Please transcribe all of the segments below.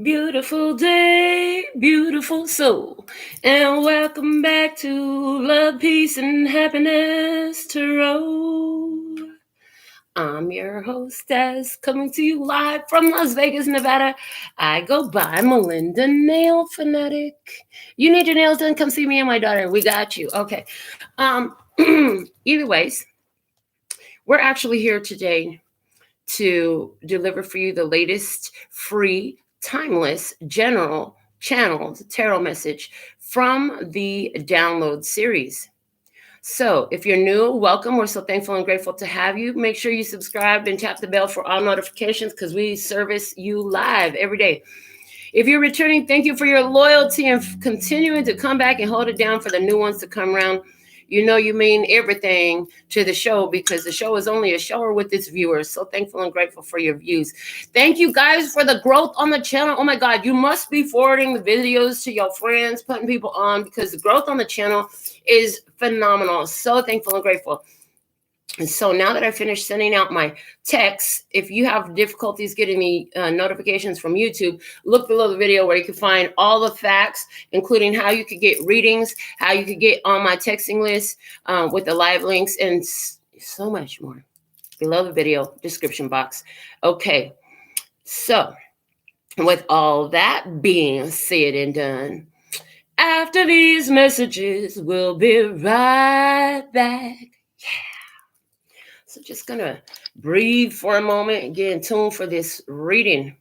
Beautiful day, beautiful soul, and welcome back to Love, Peace, and Happiness Tarot. I'm your hostess, coming to you live from Las Vegas, Nevada. I go by Melinda NailFanatic. You need your nails done? Come see me and my daughter. We got you. Okay. Either ways, we're actually here today to deliver for you the latest free, timeless, general channeled tarot message from the download series. So if you're new, welcome. We're so thankful and grateful to have you. Make sure you subscribe and tap the bell for all notifications because we service you live every day. If you're returning, thank you for your loyalty and continuing to come back and hold it down for the new ones to come around. You know you mean everything to the show because the show is only a show with its viewers. So thankful and grateful for your views. Thank you guys for the growth on the channel. Oh my God, you must be forwarding the videos to your friends, putting people on because the growth on the channel is phenomenal. So thankful and grateful. And so now that I finished sending out my texts, if you have difficulties getting the notifications from YouTube, look below the video where you can find all the facts, including how you could get readings, how you could get on my texting list with the live links, and so much more below the video description box. Okay, so with all that being said and done, after these messages, we'll be right back. Yeah. So just going to breathe for a moment and get in tune for this reading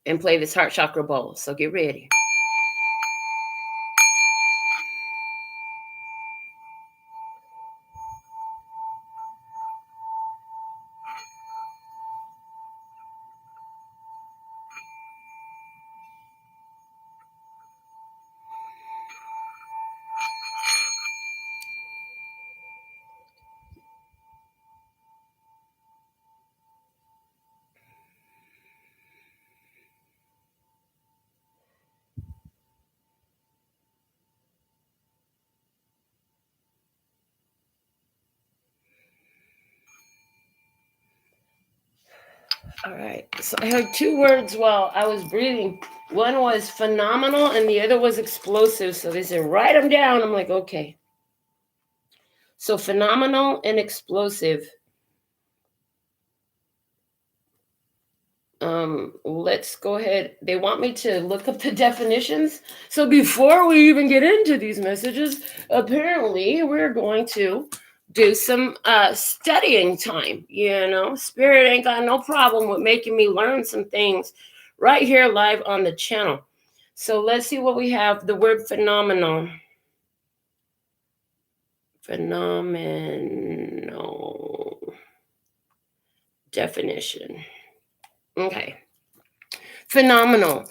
and play this heart chakra bowl. So get ready. All right, so I heard two words while I was breathing. One was phenomenal and the other was explosive. So they said, write them down. I'm like, okay. So phenomenal and explosive. Let's go ahead. They want me to look up the definitions. So before we even get into these messages, apparently we're going to do some studying time. You know, Spirit ain't got no problem with making me learn some things right here live on the channel. So let's see what we have. The word phenomenal. Phenomenal definition. Okay. Phenomenal.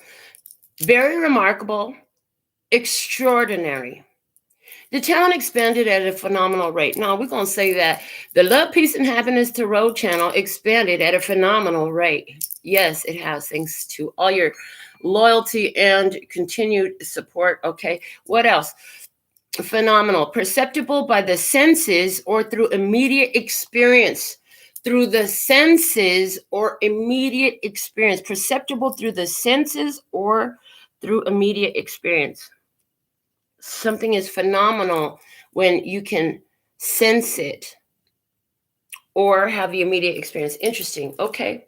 Very remarkable. Extraordinary. The town expanded at a phenomenal rate. Now, we're going to say that the Love, Peace, and Happiness Tarot channel expanded at a phenomenal rate. Yes, it has, thanks to all your loyalty and continued support. Okay, what else? Phenomenal. Perceptible by the senses or through immediate experience. Through the senses or immediate experience. Perceptible through the senses or through immediate experience. Something is phenomenal when you can sense it or have the immediate experience. Interesting. Okay.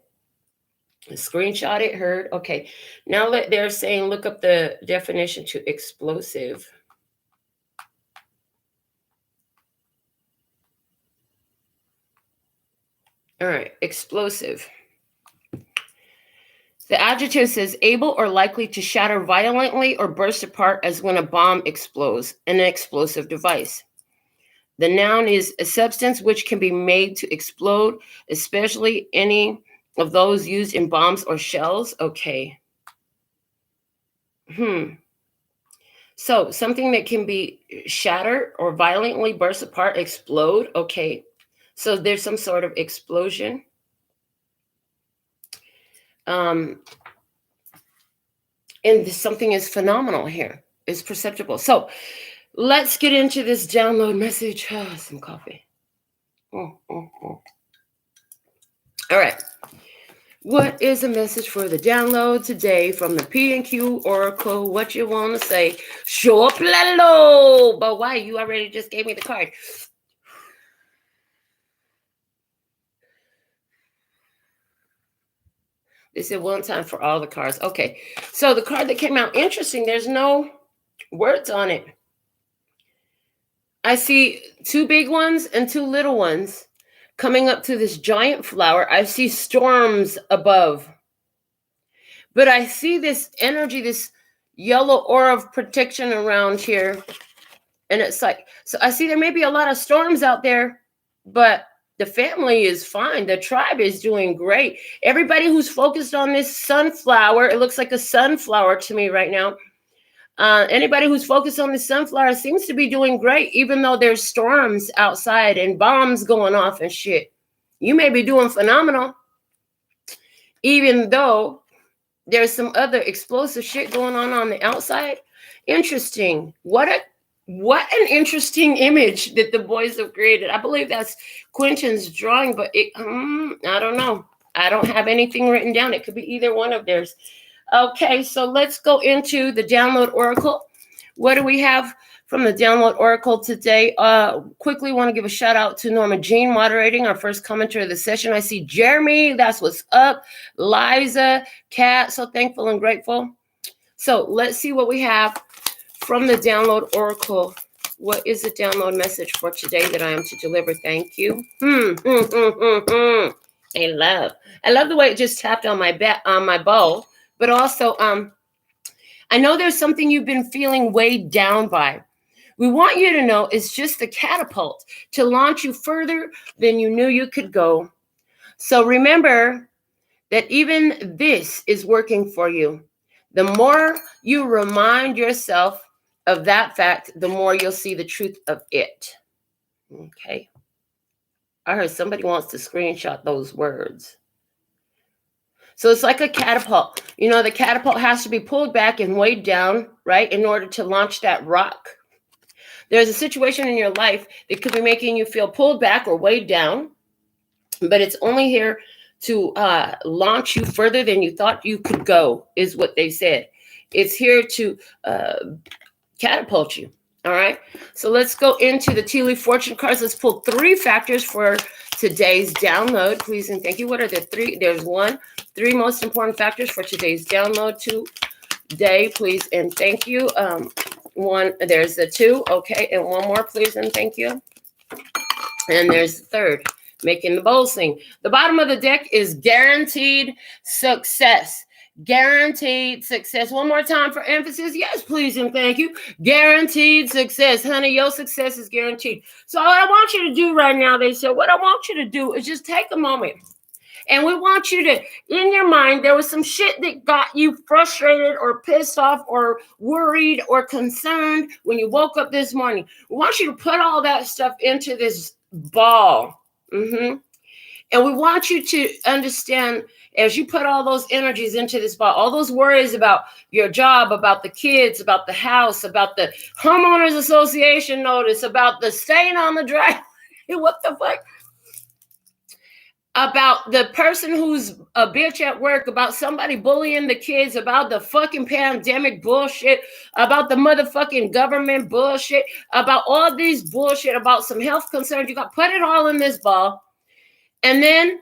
Screenshot it, heard. Okay. Now they're saying look up the definition to explosive. All right. Explosive. The adjective says able or likely to shatter violently or burst apart as when a bomb explodes, an explosive device. The noun is a substance which can be made to explode, especially any of those used in bombs or shells. Okay. So something that can be shattered or violently burst apart, explode. Okay. So there's some sort of explosion. And something is phenomenal here. It's perceptible. So let's get into this download message. Some coffee. All right. What is a message for the download today from the P&Q Oracle? What you want to say? Show up, lalo. But why? You already just gave me the card. They said one time for all the cards. Okay. So the card that came out, interesting. There's no words on it. I see two big ones and two little ones coming up to this giant flower. I see storms above. But I see this energy, this yellow aura of protection around here. And it's like, so I see there may be a lot of storms out there, but the family is fine. The tribe is doing great. Everybody who's focused on this sunflower, it looks like a sunflower to me right now. Anybody who's focused on the sunflower seems to be doing great, even though there's storms outside and bombs going off and shit. You may be doing phenomenal, even though there's some other explosive shit going on the outside. Interesting. What an interesting image that the boys have created. I believe that's Quentin's drawing, but I don't know. I don't have anything written down. It could be either one of theirs. Okay, so let's go into the download oracle. What do we have from the download oracle today? Quickly want to give a shout out to Norma Jean moderating our first commenter of the session. I see Jeremy, that's what's up. Liza, Kat, so thankful and grateful. So let's see what we have from the download oracle. What is the download message for today that I am to deliver? Thank you. I love the way it just tapped on my bow. But also, I know there's something you've been feeling weighed down by. We want you to know it's just the catapult to launch you further than you knew you could go. So remember that even this is working for you. The more you remind yourself of that fact, the more you'll see the truth of it. Okay. I heard somebody wants to screenshot those words. So it's like a catapult. You know, the catapult has to be pulled back and weighed down, right, in order to launch that rock. There's a situation in your life that could be making you feel pulled back or weighed down, but it's only here to launch you further than you thought you could go, is what they said. It's here to catapult you. All right. So let's go into the tea leaf fortune cards. Let's pull 3 factors for today's download. Please and thank you. What are the 3? There's 3 most important factors for today's download today. Please and thank you. 1, there's the 2. Okay. And 1 more, please and thank you. And there's the 3rd, making the bowl sing. The bottom of the deck is guaranteed success. Guaranteed success. 1 more time for emphasis. Yes, please and thank you. Guaranteed success. Honey, your success is guaranteed. So what I want you to do right now, they said, what I want you to do is just take a moment. And we want you to, in your mind, there was some shit that got you frustrated or pissed off or worried or concerned when you woke up this morning. We want you to put all that stuff into this ball. And we want you to understand, as you put all those energies into this ball, all those worries about your job, about the kids, about the house, about the homeowners association notice, about the stain on the driveway, what the fuck? About the person who's a bitch at work, about somebody bullying the kids, about the fucking pandemic bullshit, about the motherfucking government bullshit, about all these bullshit, about some health concerns. You got to put it all in this ball. And then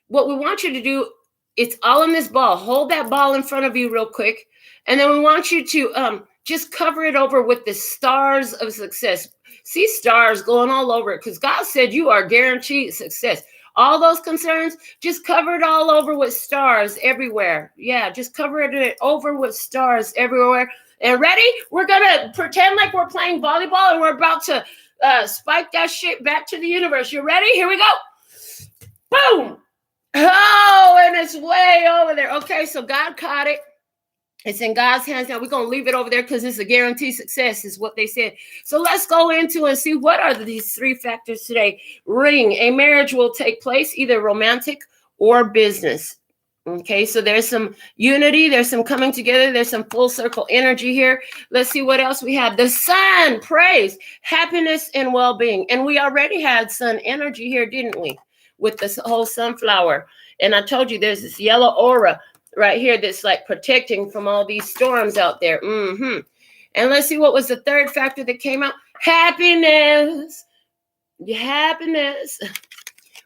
what we want you to do, it's all in this ball. Hold that ball in front of you real quick. And then we want you to just cover it over with the stars of success. See stars going all over it because God said you are guaranteed success. All those concerns, just cover it all over with stars everywhere. Yeah, just cover it over with stars everywhere. And ready? We're going to pretend like we're playing volleyball and we're about to spike that shit back to the universe. You ready? Here we go. Boom. Oh, and it's way over there. Okay, so God caught it. It's in God's hands now. We're going to leave it over there because it's a guaranteed success is what they said. So let's go into and see what are these 3 factors today. Ring. A marriage will take place, either romantic or business. Okay, so there's some unity. There's some coming together. There's some full circle energy here. Let's see what else we have. The sun, praise, happiness, and well-being. And we already had sun energy here, didn't we? with this whole sunflower. And I told you there's this yellow aura right here that's like protecting from all these storms out there. And let's see, what was the third factor that came out? Happiness. Happiness.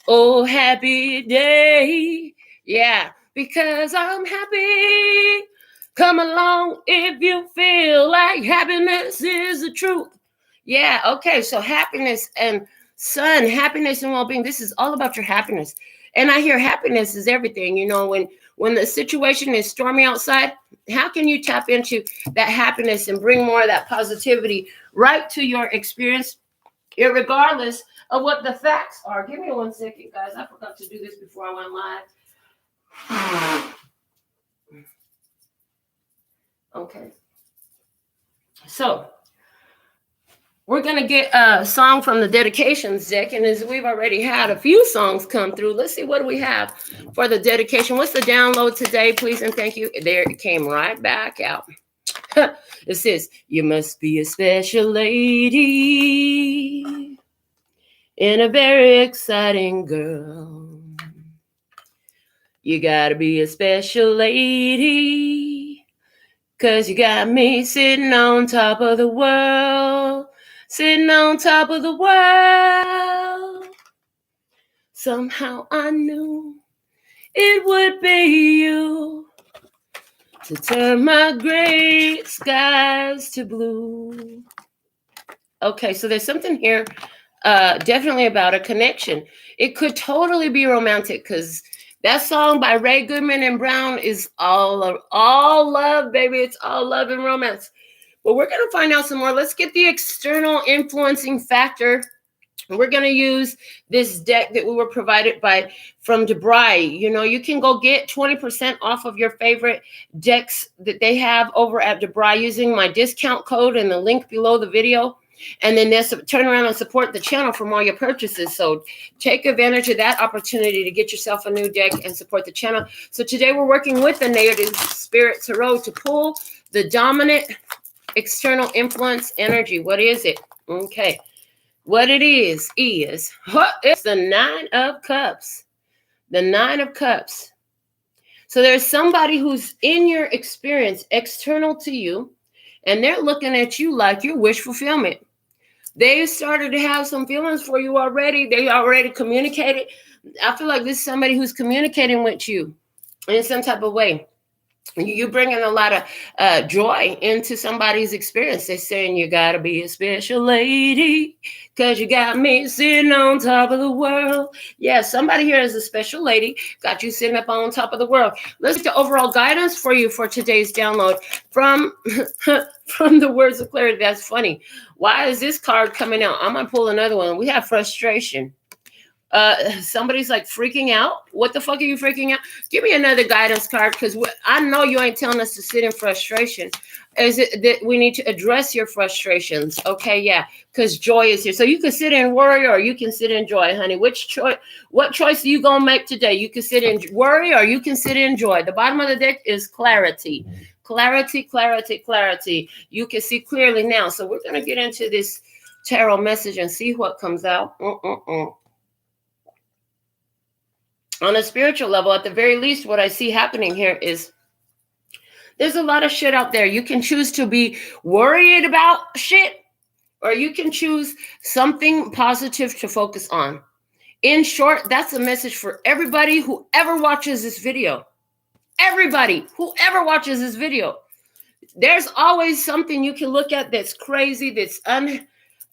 Oh, happy day. Yeah, because I'm happy. Come along if you feel like happiness is the truth. Yeah, okay, so happiness and sun, happiness and well-being. This is all about your happiness. And I hear happiness is everything. You know, when the situation is stormy outside, how can you tap into that happiness and bring more of that positivity right to your experience, irregardless of what the facts are? Give me 1 second, guys. I forgot to do this before I went live. Okay. So we're going to get a song from the dedications deck. And as we've already had a few songs come through, let's see what do we have for the dedication. What's the download today, please? And thank you. There it came right back out. It says, you must be a special lady and a very exciting girl. You gotta be a special lady, 'cause you got me sitting on top of the world, sitting on top of the world. Somehow I knew it would be you to turn my gray skies to blue. Okay, so there's something here definitely about a connection. It could totally be romantic, because that song by Ray Goodman and Brown is all love, baby. It's all love and romance. But we're going to find out some more. Let's get the external influencing factor. We're going to use this deck that we were provided by from DeBry. You know, you can go get 20% off of your favorite decks that they have over at DeBry using my discount code and the link below the video. And then there's turn around and support the channel from all your purchases. So take advantage of that opportunity to get yourself a new deck and support the channel. So today we're working with the Native Spirit Tarot to pull the dominant external influence energy. What is it? Okay. What it is it's the 9 of Cups. The 9 of Cups. So there's somebody who's in your experience, external to you, and they're looking at you like your wish fulfillment. They started to have some feelings for you already. They already communicated. I feel like this is somebody who's communicating with you in some type of way. You're bringing a lot of joy into somebody's experience. They're saying you got to be a special lady because you got me sitting on top of the world. Yeah, somebody here is a special lady. Got you sitting up on top of the world. Let's get the overall guidance for you for today's download from the Words of Clarity. That's funny. Why is this card coming out? I'm going to pull another one. We have frustration. Somebody's like freaking out. What the fuck are you freaking out? Give me another guidance card, because I know you ain't telling us to sit in frustration. Is it that we need to address your frustrations? Okay, yeah, because joy is here. So you can sit in worry or you can sit in joy, honey. Which choice? What choice are you gonna make today? You can sit in worry or you can sit in joy. The bottom of the deck is clarity. Clarity, clarity, clarity. You can see clearly now. So we're gonna get into this tarot message and see what comes out. On a spiritual level, at the very least, what I see happening here is there's a lot of shit out there. You can choose to be worried about shit, or you can choose something positive to focus on. In short, that's a message for everybody who ever watches this video. Everybody who ever watches this video. There's always something you can look at that's crazy, that's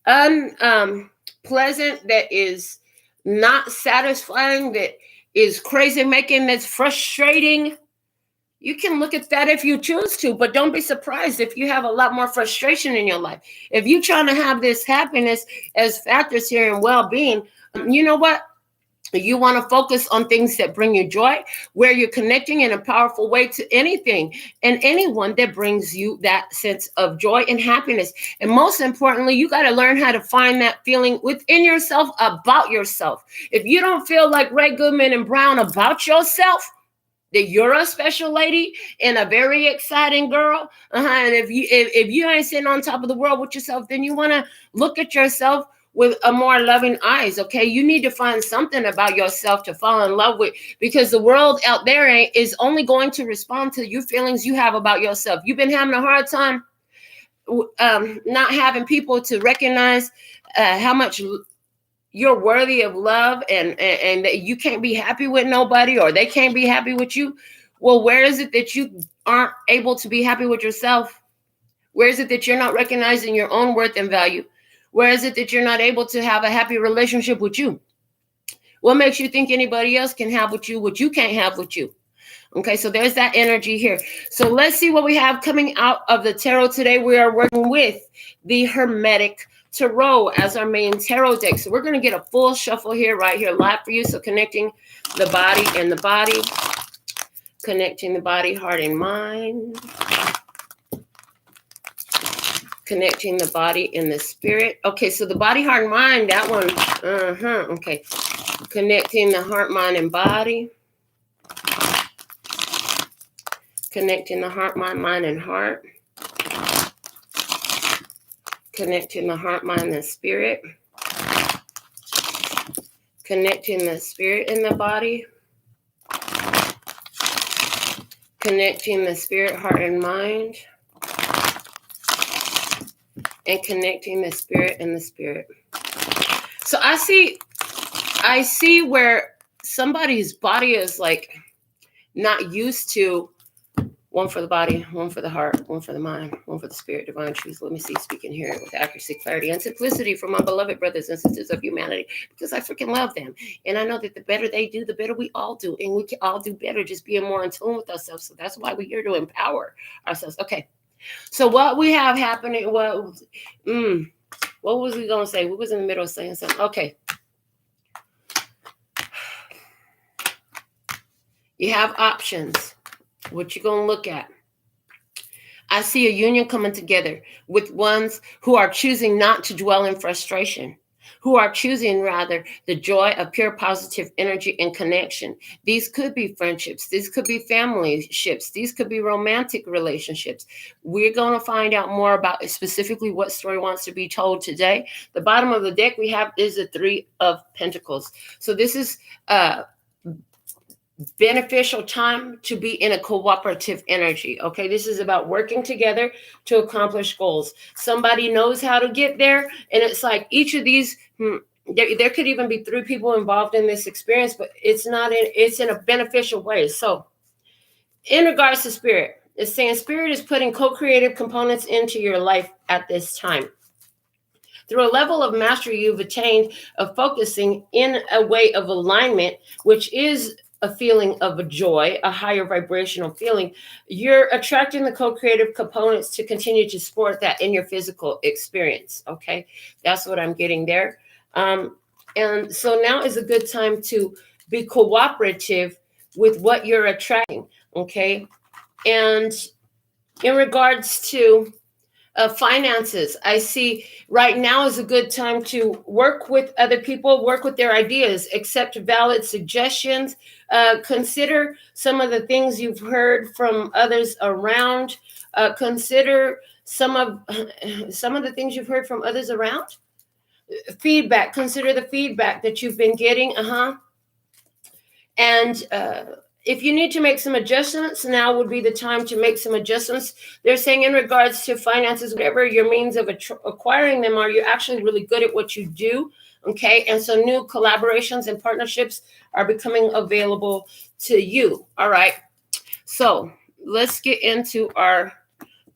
unpleasant, that is not satisfying, that is crazy making, that's frustrating. You can look at that if you choose to, but don't be surprised if you have a lot more frustration in your life. If you're trying to have this happiness as factors here and well-being, you know what? You want to focus on things that bring you joy, where you're connecting in a powerful way to anything and anyone that brings you that sense of joy and happiness. And most importantly, you got to learn how to find that feeling within yourself about yourself. If you don't feel like Ray Goodman and Brown about yourself, that you're a special lady and a very exciting girl, and if you ain't sitting on top of the world with yourself, then you want to look at yourself with a more loving eyes. Okay, you need to find something about yourself to fall in love with, because the world out there is only going to respond to your feelings you have about yourself. You've been having a hard time not having people to recognize how much you're worthy of love, and that you can't be happy with nobody, or they can't be happy with you. Well, where is it that you aren't able to be happy with yourself? Where is it that you're not recognizing your own worth and value? Where is it that you're not able to have a happy relationship with you? What makes you think anybody else can have with you what you can't have with you? Okay, so there's that energy here. So let's see what we have coming out of the tarot today. We are working with the Hermetic Tarot as our main tarot deck. So we're going to get a full shuffle here, right here, live for you. So connecting the body and the body, connecting the body, heart, and mind, connecting the body and the spirit. Okay, so the body, heart, and mind, that one. Okay, connecting the heart, mind, and body. Connecting the heart, mind, and heart. Connecting the heart, mind, and spirit. Connecting the spirit and the body. Connecting the spirit, heart, and mind. And connecting the spirit and the spirit. So I see where somebody's body is like not used to one for the body, one for the heart, one for the mind, one for the spirit, divine truth. Let me see, speaking here with accuracy, clarity, and simplicity for my beloved brothers and sisters of humanity, because I freaking love them. And I know that the better they do, the better we all do. And we can all do better just being more in tune with ourselves. So that's why we're here, to empower ourselves. Okay. So what we have happening, what was we going to say? We was in the middle of saying something. Okay. You have options. What you going to look at? I see a union coming together with ones who are choosing not to dwell in frustration, who are choosing rather the joy of pure positive energy and connection. These could be friendships. These could be family ships. These could be romantic relationships. We're going to find out more about specifically what story wants to be told today. The bottom of the deck we have is the Three of Pentacles. So this is beneficial time to be in a cooperative energy. Okay, this is about working together to accomplish goals. Somebody knows how to get there, and it's like each of these there could even be three people involved in this experience, but it's in a beneficial way. So in regards to spirit, it's saying spirit is putting co-creative components into your life at this time. Through a level of mastery you've attained of focusing in a way of alignment, which is a feeling of a joy, a higher vibrational feeling, you're attracting the co-creative components to continue to support that in your physical experience. Okay, that's what I'm getting there. And so now is a good time to be cooperative with what you're attracting. Okay, and in regards to finances, I see right now is a good time to work with other people, work with their ideas, accept valid suggestions, consider some of the things you've heard from others around, consider some of the things you've heard from others around. Feedback, consider the feedback that you've been getting, and if you need to make some adjustments, now would be the time to make some adjustments. They're saying in regards to finances, whatever your means of acquiring them are, you're actually really good at what you do, okay? And so new collaborations and partnerships are becoming available to you, all right? So let's get into our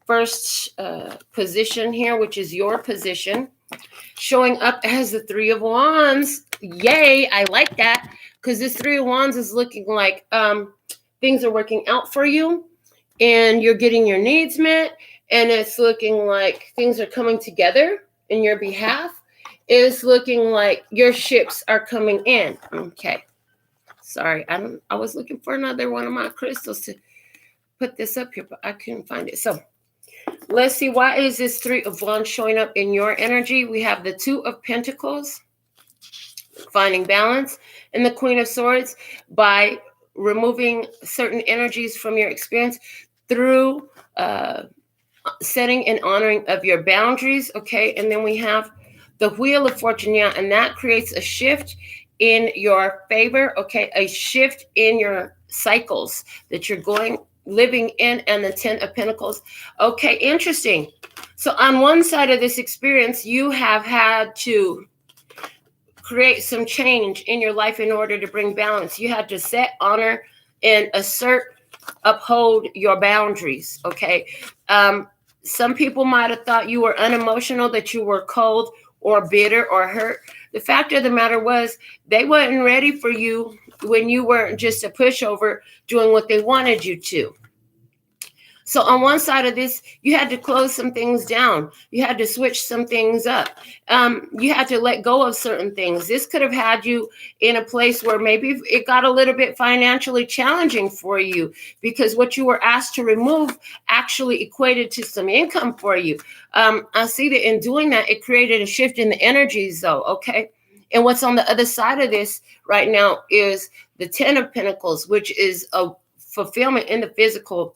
first position here, which is your position, showing up as the Three of Wands. Yay, I like that. Because this Three of Wands is looking like things are working out for you and you're getting your needs met. And it's looking like things are coming together in your behalf. It's looking like your ships are coming in. Okay. Sorry, I was looking for another one of my crystals to put this up here, but I couldn't find it. So let's see, why is this Three of Wands showing up in your energy? We have the Two of Pentacles, finding balance, and the Queen of Swords, by removing certain energies from your experience through setting and honoring of your boundaries. Okay, and then we have the Wheel of Fortune, yeah, and that creates a shift in your favor, okay, a shift in your cycles that you're living in, and the 10 of Pentacles. Okay, interesting. So on one side of this experience, you have had to create some change in your life in order to bring balance. You had to set, honor, and assert, uphold your boundaries, okay? Some people might have thought you were unemotional, that you were cold or bitter or hurt. The fact of the matter was, they weren't ready for you when you weren't just a pushover doing what they wanted you to. So on one side of this, you had to close some things down. You had to switch some things up. You had to let go of certain things. This could have had you in a place where maybe it got a little bit financially challenging for you, because what you were asked to remove actually equated to some income for you. I see that in doing that, it created a shift in the energies though, okay? And what's on the other side of this right now is the 10 of Pentacles, which is a fulfillment in the physical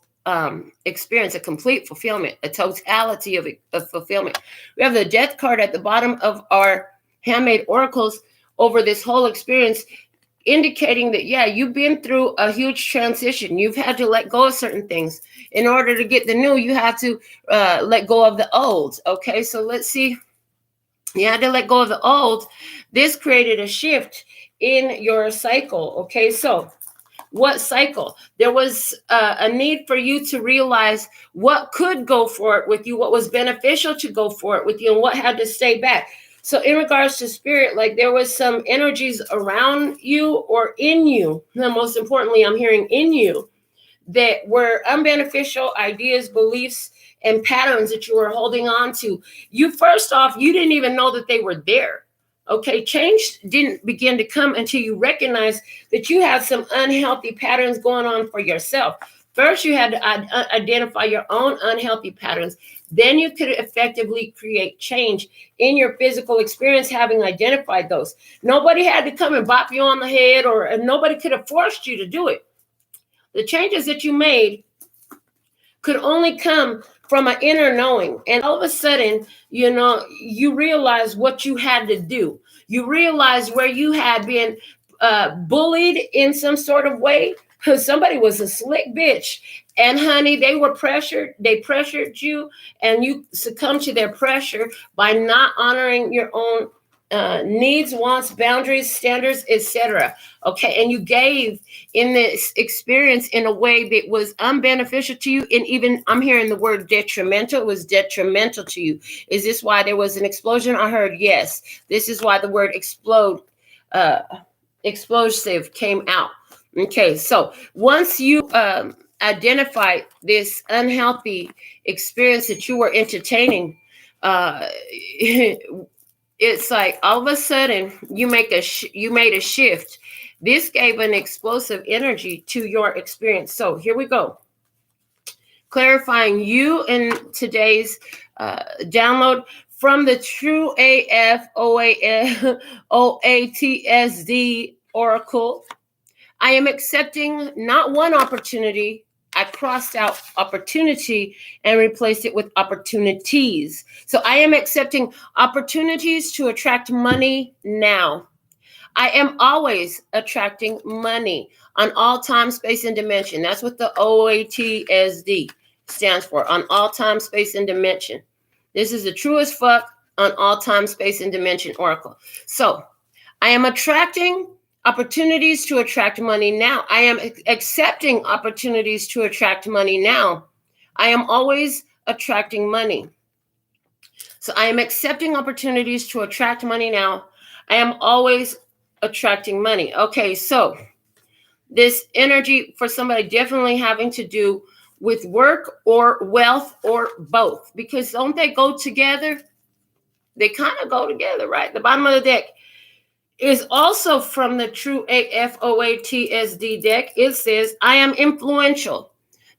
experience, a complete fulfillment, a totality of fulfillment. We have the Death card at the bottom of our handmade oracles over this whole experience, indicating that, yeah, you've been through a huge transition. You've had to let go of certain things. In order to get the new, you have to let go of the old. Okay, so let's see. You had to let go of the old. This created a shift in your cycle. Okay, so what cycle? There was a need for you to realize what could go for it with you, what was beneficial to go for it with you, and what had to stay back. So in regards to spirit, like there was some energies around you or in you. Now, most importantly, I'm hearing in you, that were unbeneficial ideas, beliefs, and patterns that you were holding on to. You, first off, you didn't even know that they were there. Okay, change didn't begin to come until you recognized that you had some unhealthy patterns going on for yourself. First, you had to identify your own unhealthy patterns. Then you could effectively create change in your physical experience, having identified those. Nobody had to come and bop you on the head, or nobody could have forced you to do it. The changes that you made could only come from an inner knowing. And all of a sudden, you realize what you had to do. You realize where you had been bullied in some sort of way, because somebody was a slick bitch. And honey, they pressured you, and you succumbed to their pressure by not honoring your own needs, wants, boundaries, standards, etc. Okay, and you gave in this experience in a way that was unbeneficial to you, and even I'm hearing the word detrimental. It was detrimental to you. Is this why there was an explosion? I heard yes. This is why the word explosive came out. Okay, so once you identify this unhealthy experience that you were entertaining, it's like all of a sudden you made a shift. This gave an explosive energy to your experience. So here we go. Clarifying you in today's download from the True AF OATSD Oracle. I am accepting not one opportunity. I crossed out opportunity and replaced it with opportunities. So I am accepting opportunities to attract money now. I am always attracting money on all time, space, and dimension. That's what the OATSD stands for, on all time, space, and dimension. This is the true as fuck on all time, space, and dimension oracle. So I am attracting opportunities to attract money now. I am accepting opportunities to attract money now. I am always attracting money. So I am accepting opportunities to attract money now. I am always attracting money. Okay, so this energy for somebody definitely having to do with work or wealth or both, because don't they go together? They kind of go together, right? The bottom of the deck is also from the True AFOATSD deck. It says, I am influential.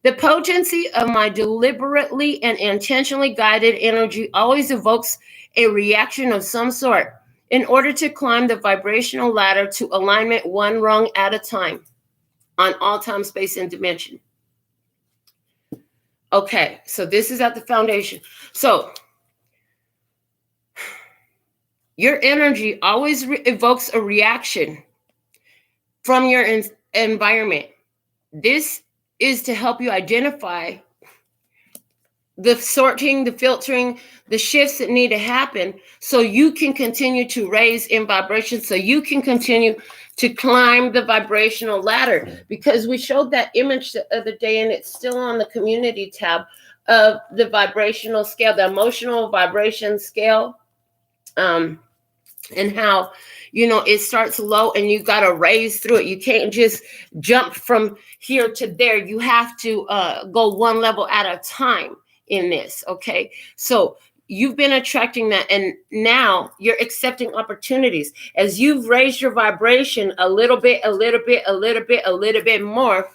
The potency of my deliberately and intentionally guided energy always evokes a reaction of some sort in order to climb the vibrational ladder to alignment one rung at a time on all time, space, and dimension. Okay, so this is at the foundation. So Your energy always evokes a reaction from your environment. This is to help you identify the sorting, the filtering, the shifts that need to happen so you can continue to raise in vibration, so you can continue to climb the vibrational ladder. Because we showed that image the other day, and it's still on the community tab, of the vibrational scale, the emotional vibration scale, and how, it starts low and you got to raise through it. You can't just jump from here to there. You have to go one level at a time in this. Okay. So you've been attracting that, and now you're accepting opportunities as you've raised your vibration a little bit more.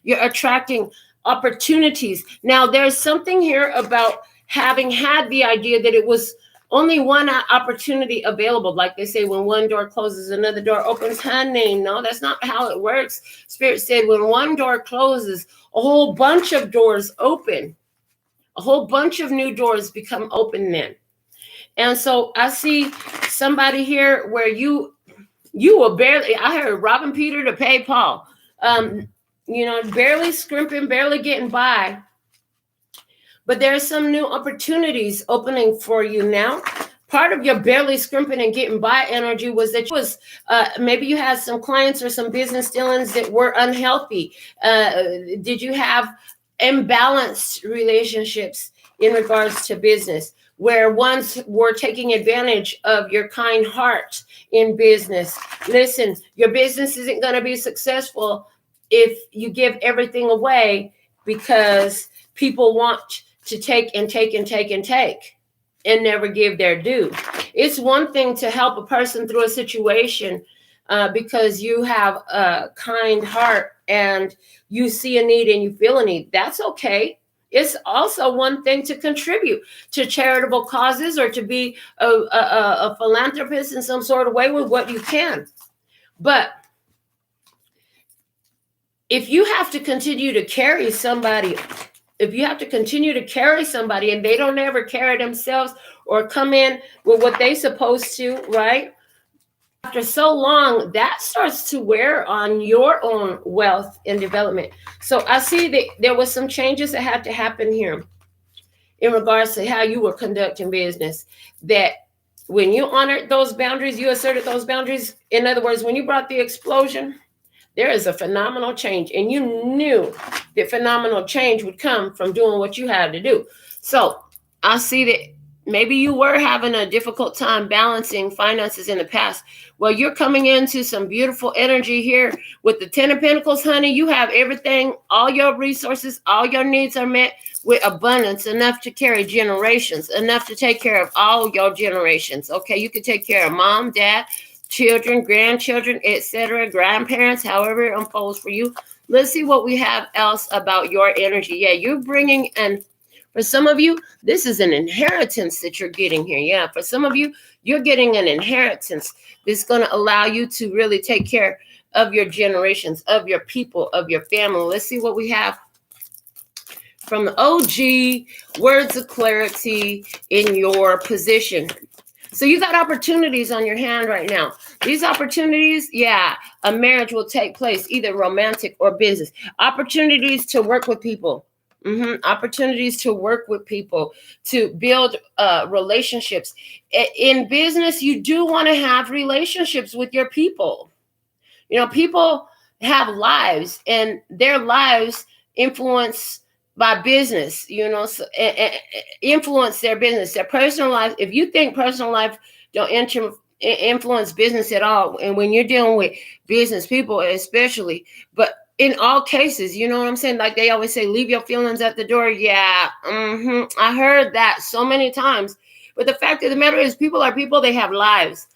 You're attracting opportunities. Now, there's something here about having had the idea that it was only one opportunity available. Like they say, when one door closes, another door opens. Honey, no, that's not how it works. Spirit said when one door closes, a whole bunch of doors open. A whole bunch of new doors become open then. And so I see somebody here where you were barely, I heard robbing Peter to pay Paul. Barely scrimping, barely getting by. But there are some new opportunities opening for you now. Part of your barely scrimping and getting by energy was that maybe you had some clients or some business dealings that were unhealthy. Did you have imbalanced relationships in regards to business, where ones were taking advantage of your kind heart in business? Listen, your business isn't going to be successful if you give everything away, because people want to take and take and take and take and never give their due. It's one thing to help a person through a situation because you have a kind heart and you see a need and you feel a need. That's okay. It's also one thing to contribute to charitable causes or to be a philanthropist in some sort of way with what you can. But if you have to continue to carry somebody, and they don't ever carry themselves or come in with what they supposed to, right? After so long, that starts to wear on your own wealth and development. So I see that there was some changes that had to happen here in regards to how you were conducting business, that when you honored those boundaries, you asserted those boundaries. In other words, when you brought the explosion, there is a phenomenal change, and you knew that phenomenal change would come from doing what you had to do. So I see that maybe you were having a difficult time balancing finances in the past. Well, you're coming into some beautiful energy here with the 10 of Pentacles, honey. You have everything, all your resources, all your needs are met with abundance, enough to carry generations, enough to take care of all your generations. Okay, you can take care of mom, dad, children, grandchildren, etc., grandparents, however it unfolds for you. Let's see what we have else about your energy. Yeah, you're bringing, and for some of you, this is an inheritance that you're getting here. Yeah, for some of you, you're getting an inheritance that's going to allow you to really take care of your generations, of your people, of your family. Let's see what we have from the OG, words of clarity in your position. So you got opportunities on your hand right now. These opportunities, yeah, a marriage will take place, either romantic or business. Opportunities to work with people. Opportunities to work with people, to build relationships. In business, you do want to have relationships with your people. People have lives, and their lives influence by business, so, influence their business, their personal life. If you think personal life don't influence business at all, and when you're dealing with business people especially, but in all cases, you know what I'm saying? Like they always say, leave your feelings at the door. Yeah, I heard that so many times. But the fact of the matter is, people are people. They have lives,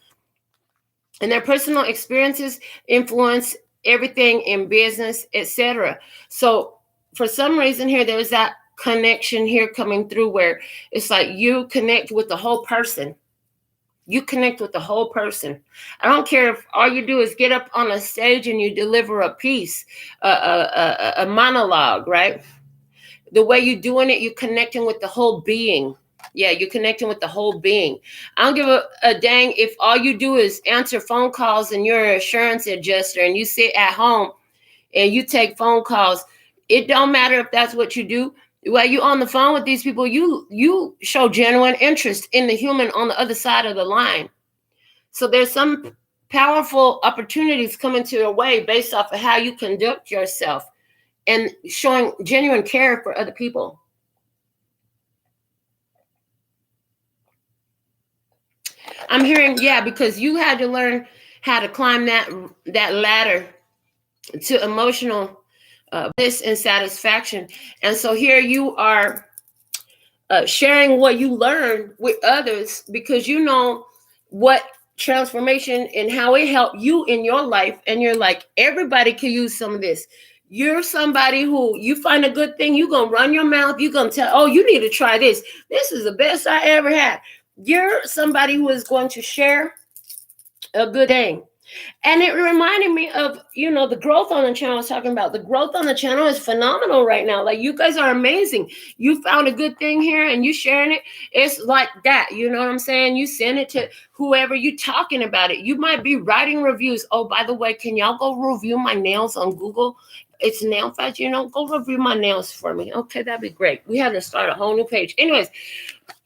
and their personal experiences influence everything in business, etc. So for some reason here, there's that connection here coming through where it's like you connect with the whole person. You connect with the whole person. I don't care if all you do is get up on a stage and you deliver a piece, a monologue, right? The way you're doing it, you're connecting with the whole being. Yeah, you're connecting with the whole being. I don't give a dang if all you do is answer phone calls and you're an insurance adjuster and you sit at home and you take phone calls. It don't matter if that's what you do. While you on the phone with these people, you show genuine interest in the human on the other side of the line. So there's some powerful opportunities coming to your way based off of how you conduct yourself and showing genuine care for other people. I'm hearing, yeah, because you had to learn how to climb that ladder to emotional bliss and satisfaction. And so here you are sharing what you learned with others because you know what transformation and how it helped you in your life. And you're like, everybody can use some of this. You're somebody who you find a good thing, you're going to run your mouth. You're going to tell, oh, you need to try this. This is the best I ever had. You're somebody who is going to share a good thing. And it reminded me of, the growth on the channel I was talking about. The growth on the channel is phenomenal right now. Like, you guys are amazing. You found a good thing here and you sharing it. It's like that. You know what I'm saying? You send it to whoever you talking about it. You might be writing reviews. Oh, by the way, can y'all go review my nails on Google? It's NailFads, go review my nails for me. Okay, that'd be great. We had to start a whole new page. Anyways,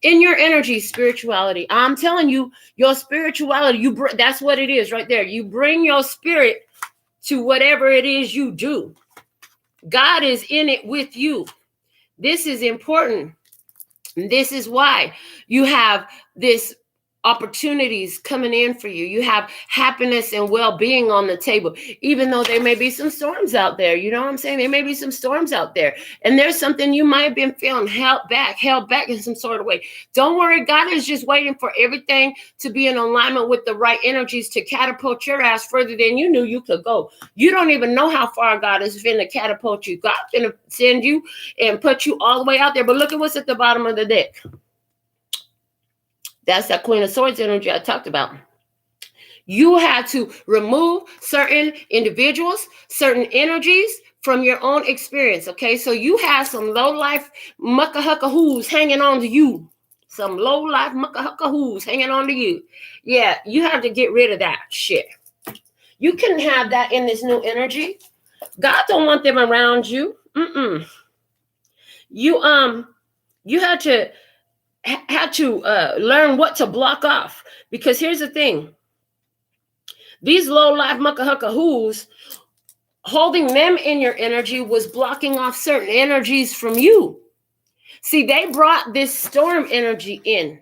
in your energy, spirituality, I'm telling you, your spirituality, that's what it is right there. You bring your spirit to whatever it is you do. God is in it with you. This is important. This is why you have this opportunities coming in for you. You have happiness and well-being on the table, even though there may be some storms out there. You know what I'm saying? There may be some storms out there, and there's something you might have been feeling held back in some sort of way. Don't worry. God is just waiting for everything to be in alignment with the right energies to catapult your ass further than you knew you could go. You don't even know how far God is finna catapult you. God's finna send you and put you all the way out there. But look at what's at the bottom of the deck. That's that Queen of Swords energy I talked about. You have to remove certain individuals, certain energies from your own experience, okay? So you have some low-life mucka-hucka-hoos hanging on to you. Some low-life mucka-hucka-hoos hanging on to you. Yeah, you have to get rid of that shit. You can have that in this new energy. God don't want them around you. You have to learn what to block off, because here's the thing: these low life mucka-hucka-hoos, holding them in your energy was blocking off certain energies from you. See, they brought this storm energy in.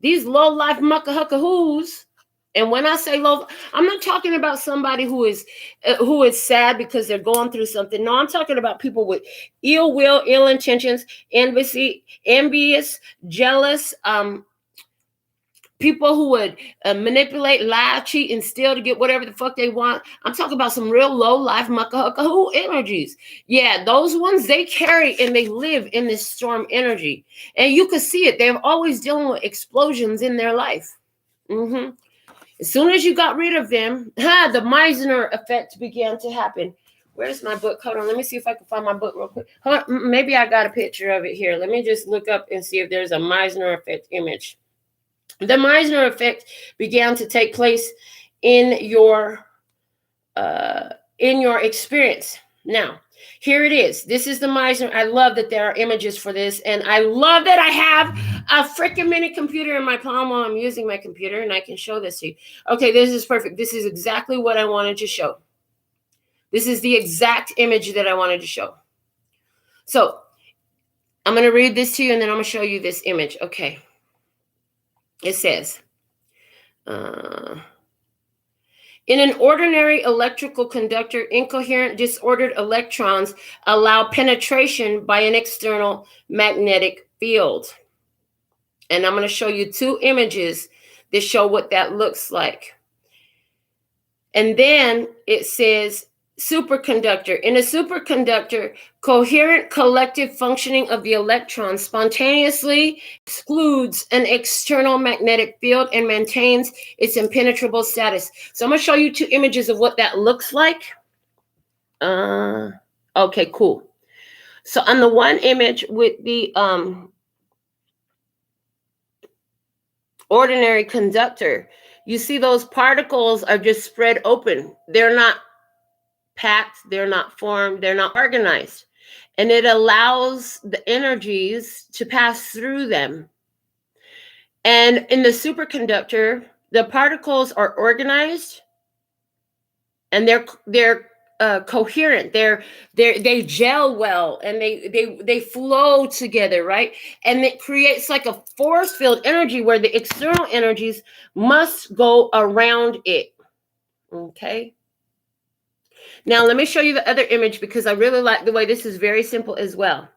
These low life mucka-hucka-hoos, and when I say low, I'm not talking about somebody who is sad because they're going through something. No, I'm talking about people with ill will, ill intentions, envious, jealous, people who would manipulate, lie, cheat, and steal to get whatever the fuck they want. I'm talking about some real low life mucka-hucka-hoo energies. Yeah, those ones, they carry and they live in this storm energy. And you can see it. They're always dealing with explosions in their life. As soon as you got rid of them, the Meisner effect began to happen. Where's my book? Hold on. Let me see if I can find my book real quick. Maybe I got a picture of it here. Let me just look up and see if there's a Meisner effect image. The Meisner effect began to take place in your experience. Now, here it is. This is the Meisner. I love that there are images for this, and I love that I have a freaking mini computer in my palm while I'm using my computer, and I can show this to you. Okay, this is perfect. This is exactly what I wanted to show. This is the exact image that I wanted to show. So I'm going to read this to you, and then I'm going to show you this image. Okay. It says, in an ordinary electrical conductor, incoherent, disordered electrons allow penetration by an external magnetic field. And I'm going to show you two images that show what that looks like. And then it says, superconductor. In a superconductor, coherent collective functioning of the electrons spontaneously excludes an external magnetic field and maintains its impenetrable status. So I'm going to show you two images of what that looks like. Okay, cool. So on the one image with the ordinary conductor. You see those particles are just spread open. They're not packed, they're not formed, they're not organized. And it allows the energies to pass through them. And in the superconductor, the particles are organized and they're coherent. They gel well and they flow together, right? And it creates like a force field energy where the external energies must go around it. Okay. Now let me show you the other image because I really like the way this is very simple as well.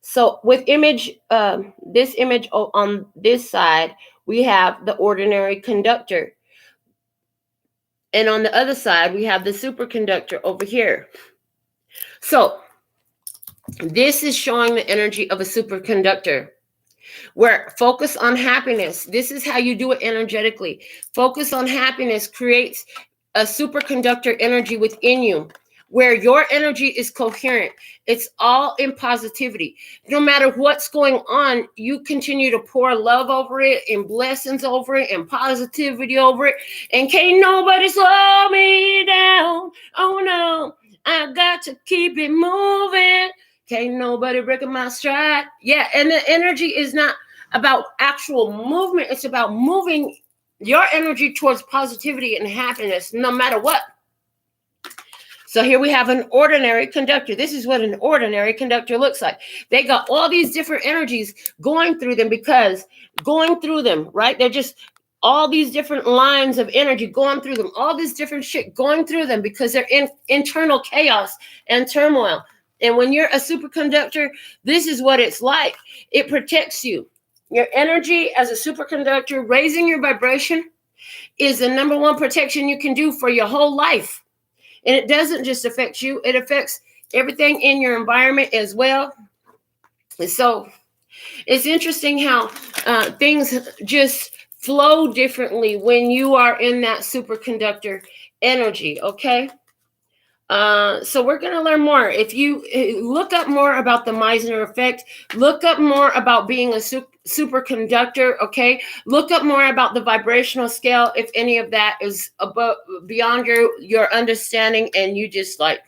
So with this image on this side, we have the ordinary conductor. And on the other side, we have the superconductor over here. So this is showing the energy of a superconductor. Where focus on happiness. This is how you do it energetically. Focus on happiness creates a superconductor energy within you where your energy is coherent. It's all in positivity. No matter what's going on, you continue to pour love over it and blessings over it and positivity over it. And can't nobody slow me down. Oh no, I got to keep it moving. Can't nobody break my stride. Yeah, and the energy is not about actual movement. It's about moving your energy towards positivity and happiness, no matter what. So here we have an ordinary conductor. This is what an ordinary conductor looks like. They got all these different energies going through them right? They're just all these different lines of energy going through them, all this different shit going through them because they're in internal chaos and turmoil. And when you're a superconductor, this is what it's like. It protects you. Your energy as a superconductor, raising your vibration, is the number one protection you can do for your whole life. And it doesn't just affect you, it affects everything in your environment as well. And so it's interesting how things just flow differently when you are in that superconductor energy, okay? So we're going to learn more. If you look up more about the Meissner effect, look up more about being a superconductor, okay? Look up more about the vibrational scale if any of that is above beyond your understanding and you just like,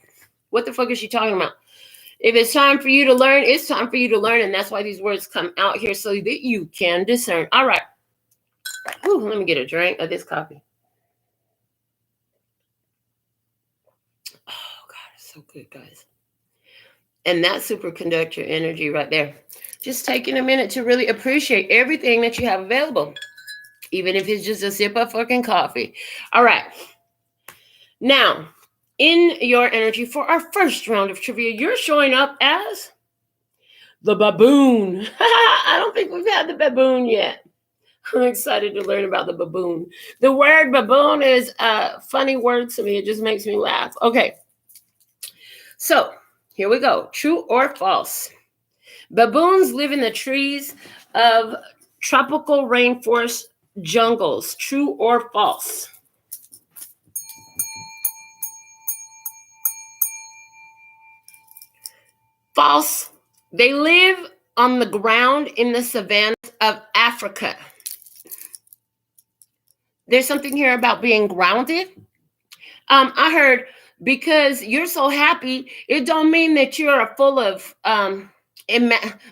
what the fuck is she talking about? If it's time for you to learn, it's time for you to learn, and that's why these words come out here so that you can discern. All right. Ooh, let me get a drink of this coffee. So good, guys. And that superconductor energy right there. Just taking a minute to really appreciate everything that you have available, even if it's just a sip of fucking coffee. All right. Now, in your energy for our first round of trivia, you're showing up as the baboon. I don't think we've had the baboon yet. I'm excited to learn about the baboon. The word baboon is a funny word to me. It just makes me laugh. Okay. So here we go. True or false? Baboons live in the trees of tropical rainforest jungles. True or false? False. They live on the ground in the savannas of Africa. There's something here about being grounded. I heard because you're so happy, it don't mean that you're full of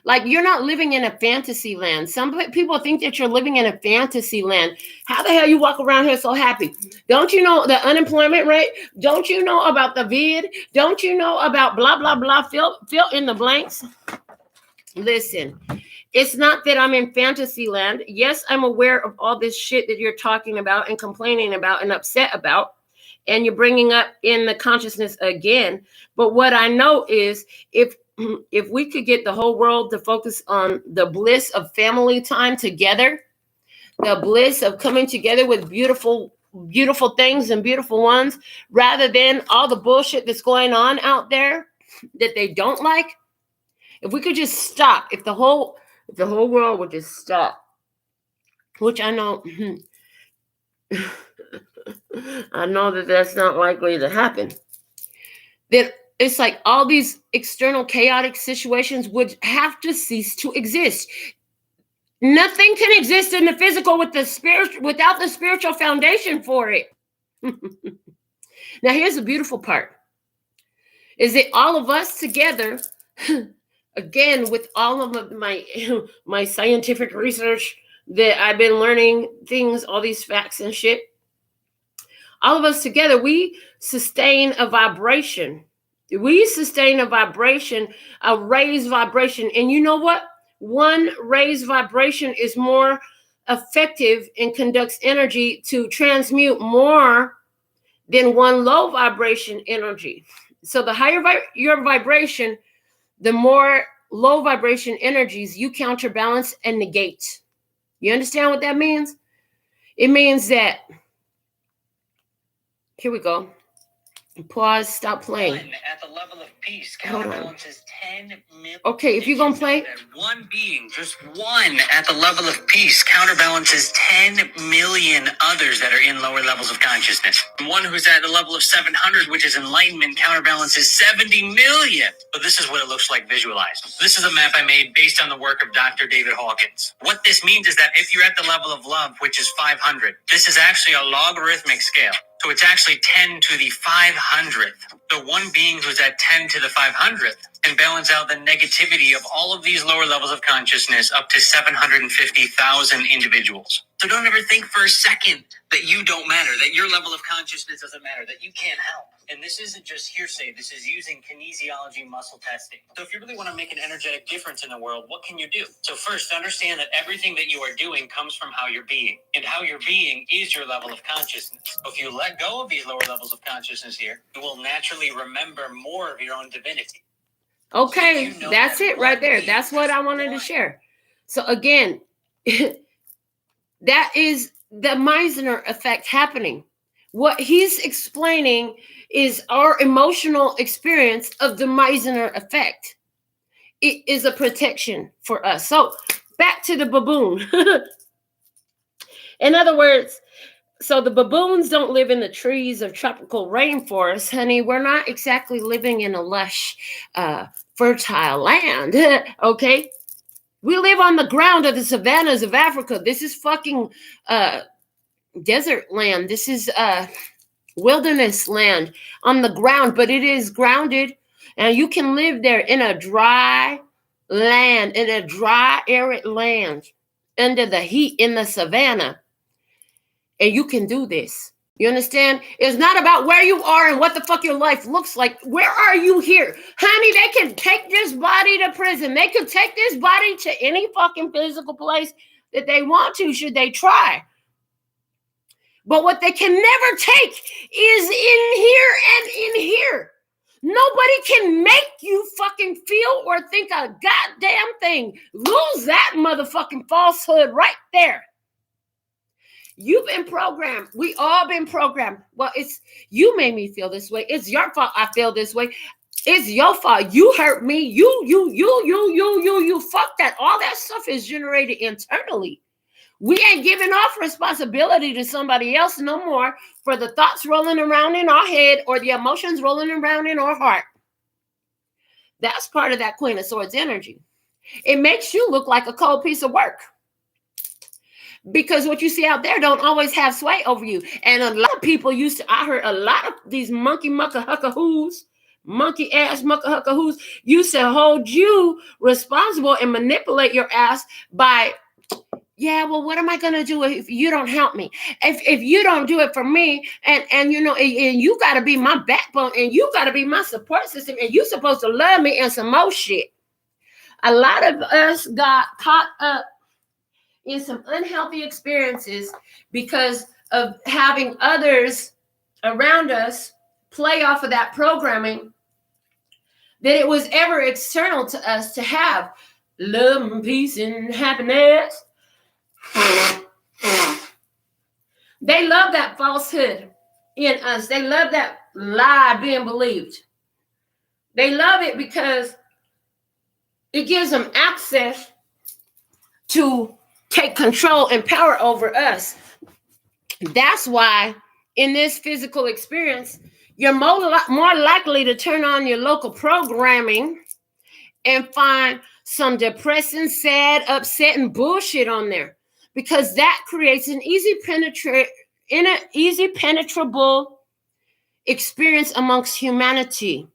like you're not living in a fantasy land. Some people think that you're living in a fantasy land. How the hell you walk around here so happy? Don't you know the unemployment rate? Don't you know about the vid? Don't you know about blah blah blah? Fill in the blanks. Listen, it's not that I'm in fantasy land. Yes, I'm aware of all this shit that you're talking about and complaining about and upset about. And you're bringing up in the consciousness again. But what I know is if we could get the whole world to focus on the bliss of family time together, the bliss of coming together with beautiful things and beautiful ones, rather than all the bullshit that's going on out there that they don't like, if we could just stop, if the whole world would just stop, which I know... I know that that's not likely to happen. That it's like all these external chaotic situations would have to cease to exist. Nothing can exist in the physical with the spirit without the spiritual foundation for it. Now, here's the beautiful part. Is that all of us together, again, with all of my scientific research that I've been learning things, all these facts and shit, all of us together, we sustain a vibration. We sustain a vibration, a raised vibration. And you know what? One raised vibration is more effective and conducts energy to transmute more than one low vibration energy. So the higher your vibration, the more low vibration energies you counterbalance and negate. You understand what that means? It means that, here we go. Pause, stop playing. At the level of peace, counterbalance is 10 million. Okay, if you're going to play. One being, just one, at the level of peace, counterbalances 10 million others that are in lower levels of consciousness. One who's at the level of 700, which is enlightenment, counterbalances 70 million. So this is what it looks like visualized. This is a map I made based on the work of Dr. David Hawkins. What this means is that if you're at the level of love, which is 500, this is actually a logarithmic scale. So it's actually 10 to the 500th. So one being who's at 10 to the 500th can balance out the negativity of all of these lower levels of consciousness up to 750,000 individuals. So don't ever think for a second that you don't matter, that your level of consciousness doesn't matter, that you can't help. And this isn't just hearsay. This is using kinesiology muscle testing. So if you really want to make an energetic difference in the world, what can you do? So first, understand that everything that you are doing comes from how you're being. And how you're being is your level of consciousness. So if you let go of these lower levels of consciousness here, you will naturally remember more of your own divinity. Okay, so that's it right there. That's what I wanted to share. So again, that is the Meisner effect happening. What he's explaining is our emotional experience of the Meisner effect. It is a protection for us. So back to the baboon. In other words, so the baboons don't live in the trees of tropical rainforests, honey. We're not exactly living in a lush, fertile land, okay? We live on the ground of the savannas of Africa. This is fucking desert land. This is wilderness land on the ground, but it is grounded, and you can live there in a dry land, in a dry, arid land, under the heat in the savannah. And you can do this. You understand? It's not about where you are and what the fuck your life looks like. Where are you here? Honey, they can take this body to prison. They could take this body to any fucking physical place that they want to, should they try. But what they can never take is in here and in here. Nobody can make you fucking feel or think a goddamn thing. Lose that motherfucking falsehood right there. You've been programmed. We all been programmed. Well, it's you made me feel this way. It's your fault I feel this way. It's your fault. You hurt me. You. Fuck that. All that stuff is generated internally. We ain't giving off responsibility to somebody else no more for the thoughts rolling around in our head or the emotions rolling around in our heart. That's part of that Queen of Swords energy. It makes you look like a cold piece of work. Because what you see out there don't always have sway over you. And a lot of people I heard a lot of these monkey mucka-hucka-hoos, monkey ass mucka-hucka-hoos used to hold you responsible and manipulate your ass by, yeah, well, what am I going to do if you don't help me? If you don't do it for me, and you know, and you got to be my backbone, and you got to be my support system, and you supposed to love me and some more shit. A lot of us got caught up in some unhealthy experiences because of having others around us play off of that programming, that it was ever external to us to have love and peace and happiness. They love that falsehood in us. They love that lie being believed. They love it because it gives them access to take control and power over us. That's why in this physical experience, you're more likely to turn on your local programming and find some depressing, sad, upsetting bullshit on there, because that creates an easy penetrable experience amongst humanity,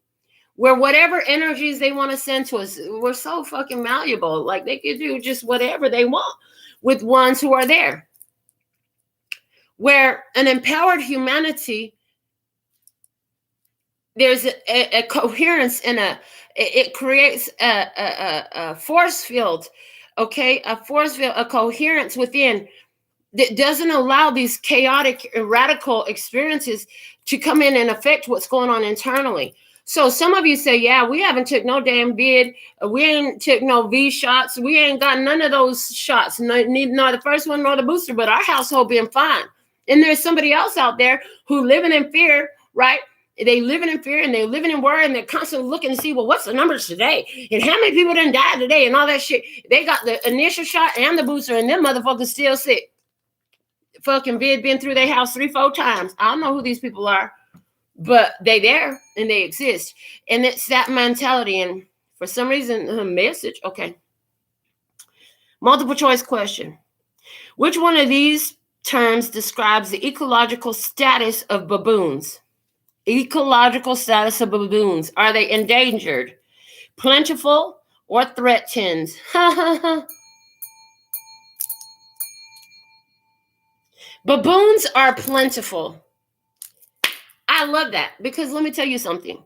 where whatever energies they want to send to us, we're so fucking malleable. Like they could do just whatever they want with ones who are there. Where an empowered humanity, there's a coherence and it creates a force field, okay? A force field, a coherence within that doesn't allow these chaotic, radical experiences to come in and affect what's going on internally. So some of you say, yeah, we haven't took no damn vid. We ain't took no V shots. We ain't got none of those shots, nor the first one nor the booster, but our household being fine. And there's somebody else out there who living in fear, right? They living in fear and they living in worry and they're constantly looking to see, well, what's the numbers today? And how many people done died today and all that shit. They got the initial shot and the booster and them motherfuckers still sick. Fucking vid been through their house 3-4 times. I don't know who these people are, but they there and they exist. And it's that mentality. And for some reason, a message. Okay. Multiple choice question. Which one of these terms describes the ecological status of baboons? Ecological status of baboons. Are they endangered, plentiful, or threatened? Baboons are plentiful. I love that, because let me tell you something.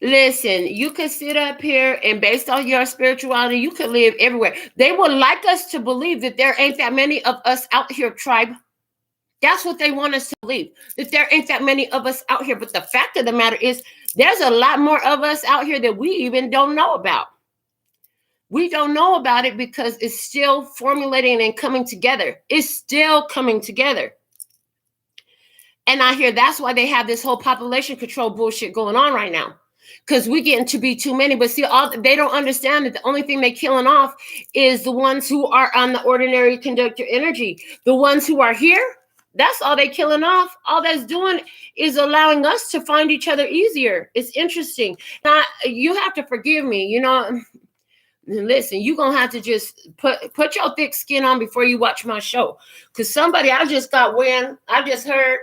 Listen, you could sit up here and based on your spirituality, you could live everywhere. They would like us to believe that there ain't that many of us out here, tribe. That's what they want us to believe, that there ain't that many of us out here. But the fact of the matter is, there's a lot more of us out here that we even don't know about. We don't know about it because it's still formulating and coming together. It's still coming together. And I hear that's why they have this whole population control bullshit going on right now. Because we're getting to be too many. But see, they don't understand that the only thing they're killing off is the ones who are on the ordinary conductor energy. The ones who are here, that's all they're killing off. All that's doing is allowing us to find each other easier. It's interesting. Now, you have to forgive me, you know. Listen, you're going to have to just put your thick skin on before you watch my show. Because somebody, I just heard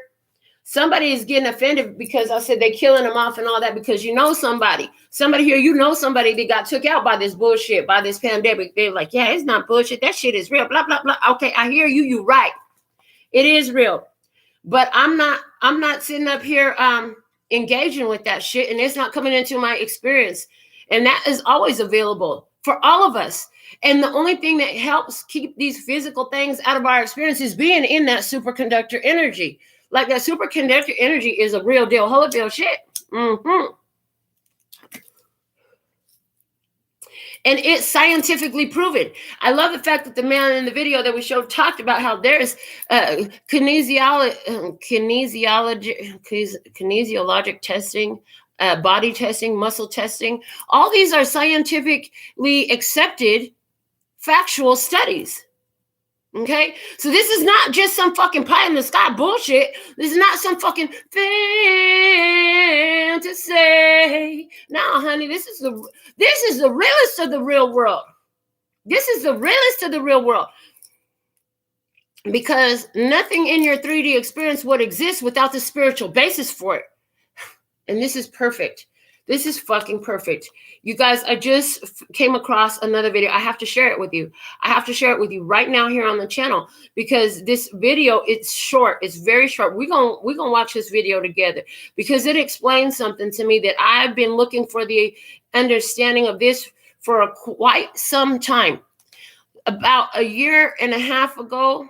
somebody is getting offended because I said they're killing them off and all that, because you know somebody here, you know somebody that got took out by this bullshit, by this pandemic. They're like, yeah, it's not bullshit. That shit is real, blah, blah, blah. Okay, I hear you. You're right. It is real. But I'm not sitting up here engaging with that shit, and it's not coming into my experience. And that is always available for all of us. And the only thing that helps keep these physical things out of our experience is being in that superconductor energy. Like that superconductor energy is a real deal, whole deal shit. Mm-hmm. And it's scientifically proven. I love the fact that the man in the video that we showed talked about how there's kinesiologic testing, body testing, muscle testing. All these are scientifically accepted factual studies. Okay, so this is not just some fucking pie in the sky bullshit. This is not some fucking fantasy. No, honey, this is the realest of the real world. This is the realest of the real world. Because nothing in your 3D experience would exist without the spiritual basis for it. And this is perfect. This is fucking perfect. You guys, I just came across another video. I have to share it with you. I have to share it with you right now here on the channel, because this video, it's short. It's very short. We're gonna watch this video together, because it explains something to me that I've been looking for the understanding of this for quite some time. About a year and a half ago,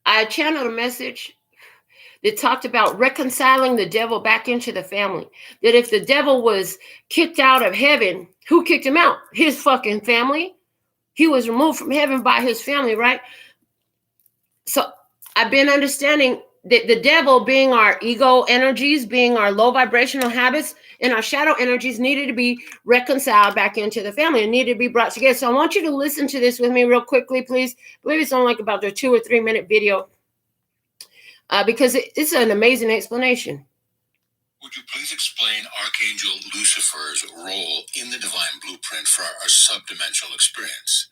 I channeled a message that talked about reconciling the devil back into the family. That if the devil was kicked out of heaven, who kicked him out? His fucking family. He was removed from heaven by his family, right? So I've been understanding that the devil, being our ego energies, being our low vibrational habits, and our shadow energies, needed to be reconciled back into the family and needed to be brought together. So I want you to listen to this with me real quickly, please. I believe it's only like about a 2 or 3 minute video. Because it's an amazing explanation. Would you please explain Archangel Lucifer's role in the divine blueprint for our subdimensional experience?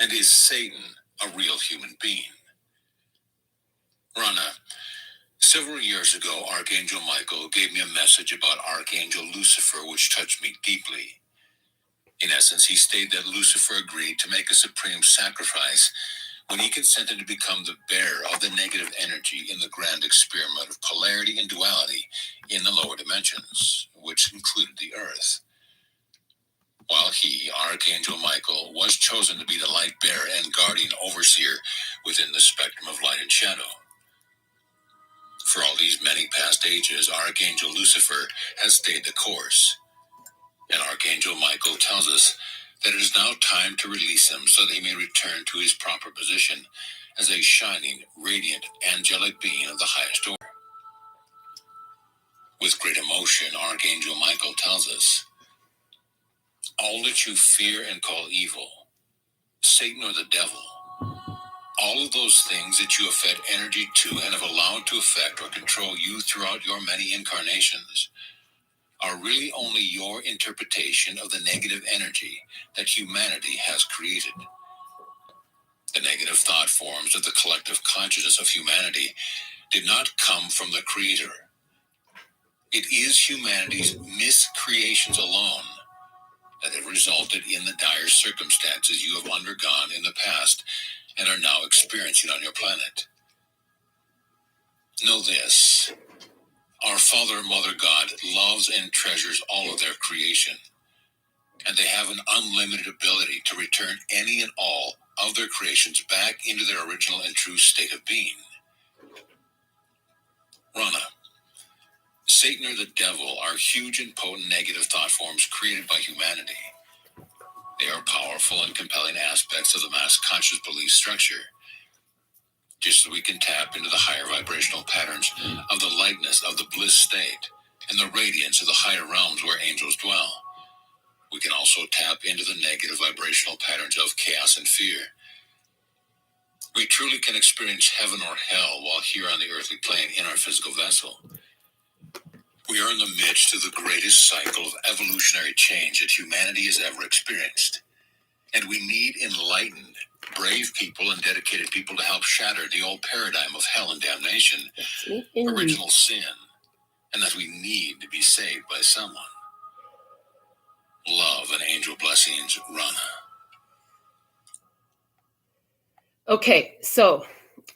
And is Satan a real human being? Rana, several years ago, Archangel Michael gave me a message about Archangel Lucifer, which touched me deeply. In essence, he stated that Lucifer agreed to make a supreme sacrifice when he consented to become the bearer of the negative energy in the grand experiment of polarity and duality in the lower dimensions, which included the earth. While he, Archangel Michael, was chosen to be the light bearer and guardian overseer within the spectrum of light and shadow. For all these many past ages, Archangel Lucifer has stayed the course. And Archangel Michael tells us that it is now time to release him so that he may return to his proper position as a shining, radiant, angelic being of the highest order. With great emotion, Archangel Michael tells us, all that you fear and call evil, Satan or the devil, all of those things that you have fed energy to and have allowed to affect or control you throughout your many incarnations, are really only your interpretation of the negative energy that humanity has created. The negative thought forms of the collective consciousness of humanity did not come from the Creator. It is humanity's miscreations alone that have resulted in the dire circumstances you have undergone in the past and are now experiencing on your planet. Know this. Our Father and Mother God loves and treasures all of their creation, and they have an unlimited ability to return any and all of their creations back into their original and true state of being. Rana, Satan or the devil are huge and potent negative thought forms created by humanity. They are powerful and compelling aspects of the mass conscious belief structure. Just as we can tap into the higher vibrational patterns of the lightness of the bliss state and the radiance of the higher realms where angels dwell, we can also tap into the negative vibrational patterns of chaos and fear. We truly can experience heaven or hell while here on the earthly plane in our physical vessel. We are in the midst of the greatest cycle of evolutionary change that humanity has ever experienced. And we need enlightened, brave people and dedicated people to help shatter the old paradigm of hell and damnation, original sin, and that we need to be saved by someone. Love and angel blessings, Rana. Okay, so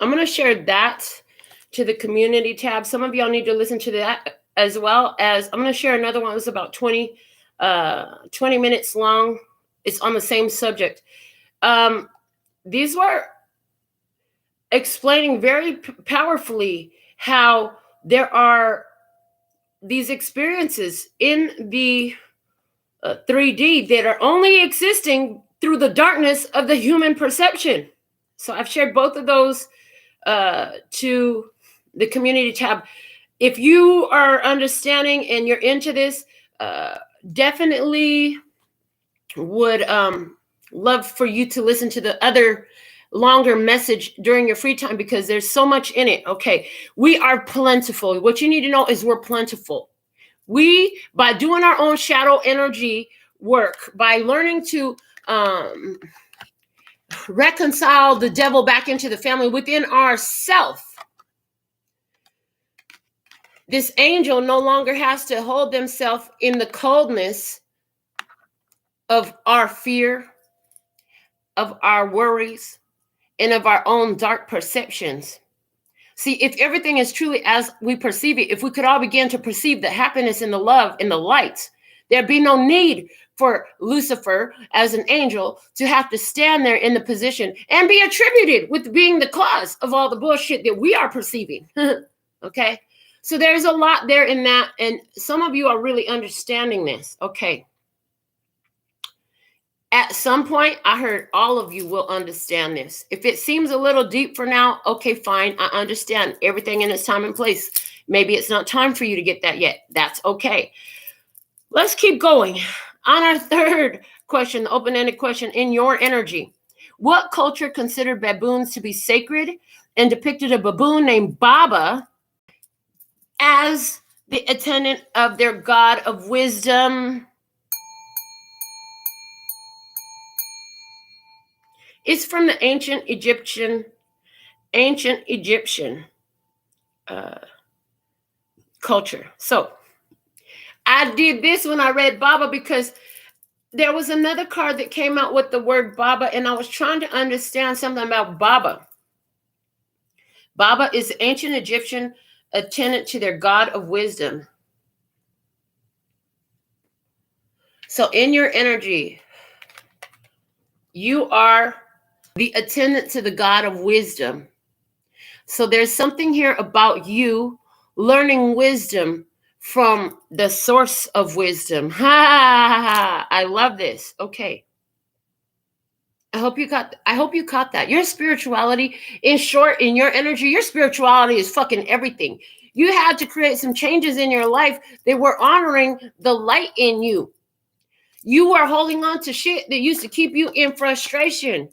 I'm going to share that to the community tab. Some of y'all need to listen to that, as well as I'm going to share another one. It was about 20 minutes long. It's on the same subject. These were explaining very powerfully how there are these experiences in the 3D that are only existing through the darkness of the human perception. So I've shared both of those to the community tab. If you are understanding and you're into this, definitely would love for you to listen to the other longer message during your free time, because there's so much in it. Okay, we are plentiful. What you need to know is we're plentiful. We, by doing our own shadow energy work, by learning to reconcile the devil back into the family within ourself, this angel no longer has to hold themselves in the coldness of our fear, of our worries, and of our own dark perceptions. See, if everything is truly as we perceive it, if we could all begin to perceive the happiness and the love and the light, there'd be no need for Lucifer as an angel to have to stand there in the position and be attributed with being the cause of all the bullshit that we are perceiving. Okay? So there's a lot there in that, and some of you are really understanding this. Okay. At some point, I heard all of you will understand this. If it seems a little deep for now, okay, fine. I understand everything in its time and place. Maybe it's not time for you to get that yet. That's okay. Let's keep going. On our third question, the open-ended question, in your energy, what culture considered baboons to be sacred and depicted a baboon named Baba as the attendant of their god of wisdom. It's from the ancient Egyptian culture. So I did this when I read Baba because there was another card that came out with the word Baba, and I was trying to understand something about Baba. Baba is the ancient Egyptian attendant to their god of wisdom. So in your energy, you are the attendant to the god of wisdom. So there's something here about you learning wisdom from the source of wisdom. Ha, ha, ha. I love this. Okay. I hope you caught that. Your spirituality, in short, in your energy, your spirituality is fucking everything. You had to create some changes in your life that were honoring the light in you. You were holding on to shit that used to keep you in frustration.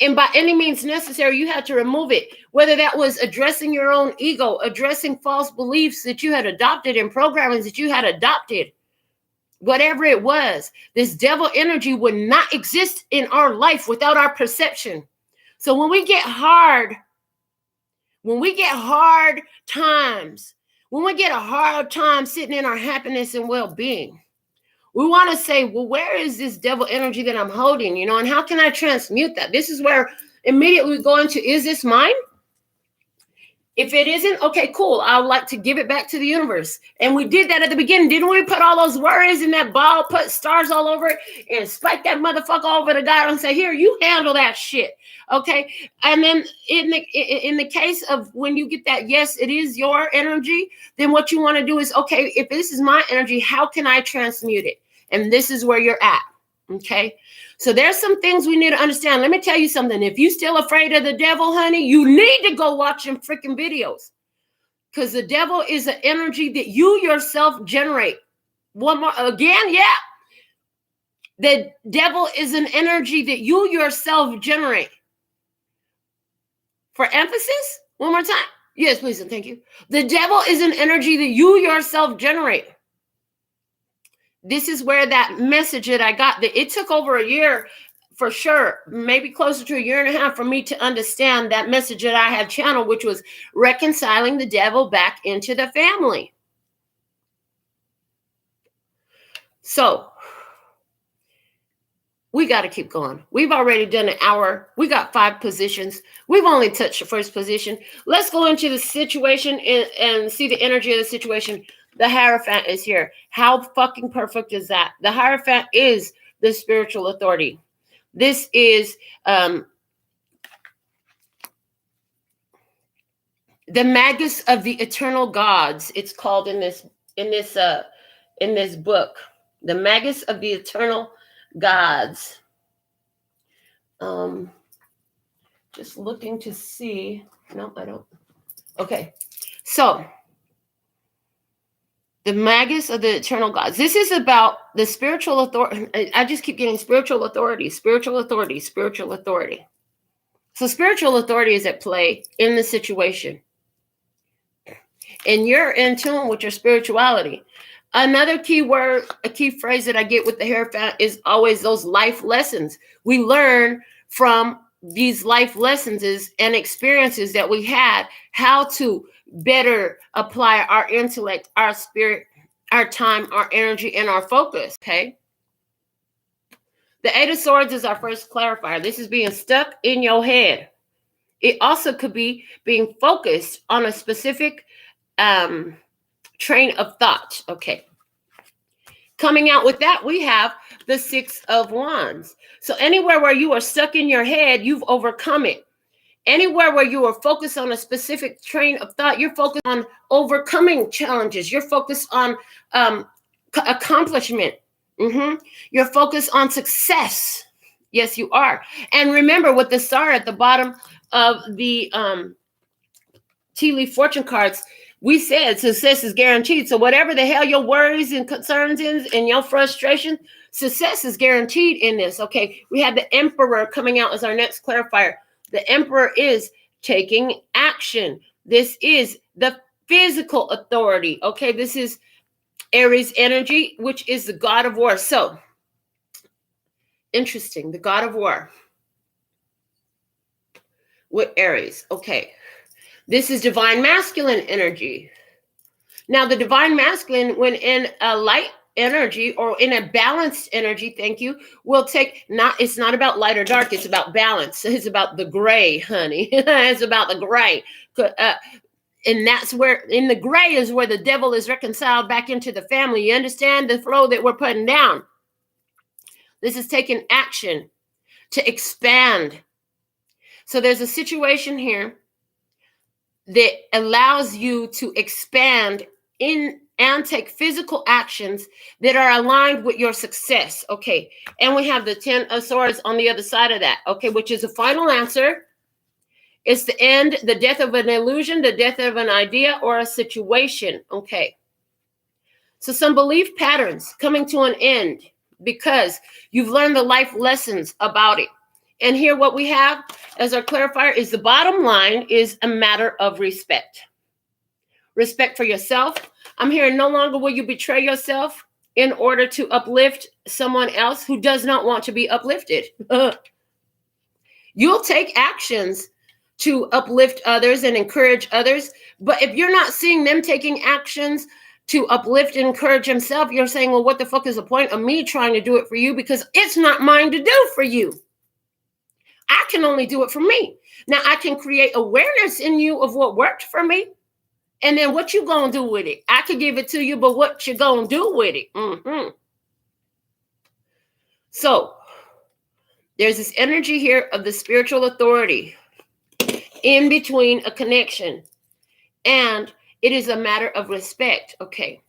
And by any means necessary, you had to remove it. Whether that was addressing your own ego, addressing false beliefs that you had adopted and programmings that you had adopted. Whatever it was, this devil energy would not exist in our life without our perception. So when we get hard times, when we get a hard time sitting in our happiness and well-being, we want to say, well, where is this devil energy that I'm holding, and how can I transmute that? This is where immediately we go into, is this mine? If it isn't, okay, cool. I would like to give it back to the universe. And we did that at the beginning. Didn't we put all those worries in that ball, put stars all over it, and spike that motherfucker over to God and say, here, you handle that shit. Okay. And then in the case of when you get that, yes, it is your energy, then what you want to do is, okay, if this is my energy, how can I transmute it? And this is where you're at. Okay. So there's some things we need to understand. Let me tell you something. If you're still afraid of the devil, honey, you need to go watch them freaking videos. Because the devil is an energy that you yourself generate. One more again, yeah. The devil is an energy that you yourself generate. For emphasis, one more time. Yes, please, and thank you. The devil is an energy that you yourself generate. This is where that message that I got, that it took over a year for sure, maybe closer to a year and a half for me to understand that message that I had channeled, which was reconciling the devil back into the family. So we got to keep going. We've already done an hour. We got 5 positions. We've only touched the first position. Let's go into the situation and see the energy of the situation. The Hierophant is here. How fucking perfect is that? The Hierophant is the spiritual authority. This is the Magus of the Eternal Gods. It's called in this book. The Magus of the Eternal Gods. Just looking to see. No, I don't. Okay. So the Magus of the Eternal Gods. This is about the spiritual authority. I just keep getting spiritual authority, spiritual authority, spiritual authority. So spiritual authority is at play in the situation. And you're in tune with your spirituality. Another key word, a key phrase that I get with the Hierophant is always those life lessons. We learn from these life lessons and experiences that we had, how to better apply our intellect, our spirit, our time, our energy, and our focus. Okay. The 8 of Swords is our first clarifier. This is being stuck in your head. It also could be being focused on a specific train of thought. Okay. Coming out with that, we have the 6 of Wands. So anywhere where you are stuck in your head, you've overcome it. Anywhere where you are focused on a specific train of thought, you're focused on overcoming challenges. You're focused on accomplishment. You're focused on success. Yes, you are. And remember, with the star at the bottom of the tea leaf fortune cards, we said success is guaranteed. So whatever the hell your worries and concerns is and your frustration, success is guaranteed in this. Okay, we have the Emperor coming out as our next clarifier. The Emperor is taking action. This is the physical authority. Okay, this is Aries energy, which is the god of war. So, interesting, the god of war with Aries. Okay, this is divine masculine energy. Now, the divine masculine, when in a light energy or in a balanced energy, thank you, will take, it's not about light or dark, it's about balance. It's about the gray, honey. It's about the gray. And that's where, in the gray is where the devil is reconciled back into the family. You understand the flow that we're putting down? This is taking action to expand. So there's a situation here that allows you to expand in and take physical actions that are aligned with your success. Okay. And we have the 10 of Swords on the other side of that. Okay. Which is a final answer. It's the end, the death of an illusion, the death of an idea or a situation. Okay. So some belief patterns coming to an end because you've learned the life lessons about it. And here what we have as our clarifier is the bottom line is a matter of respect. Respect for yourself. I'm hearing no longer will you betray yourself in order to uplift someone else who does not want to be uplifted. You'll take actions to uplift others and encourage others. But if you're not seeing them taking actions to uplift and encourage themselves, you're saying, well, what the fuck is the point of me trying to do it for you? Because it's not mine to do for you. I can only do it for me. Now, I can create awareness in you of what worked for me. And then what you going to do with it? I could give it to you, but what you going to do with it? Mm-hmm. So there's this energy here of the spiritual authority in between a connection. And it is a matter of respect. Okay.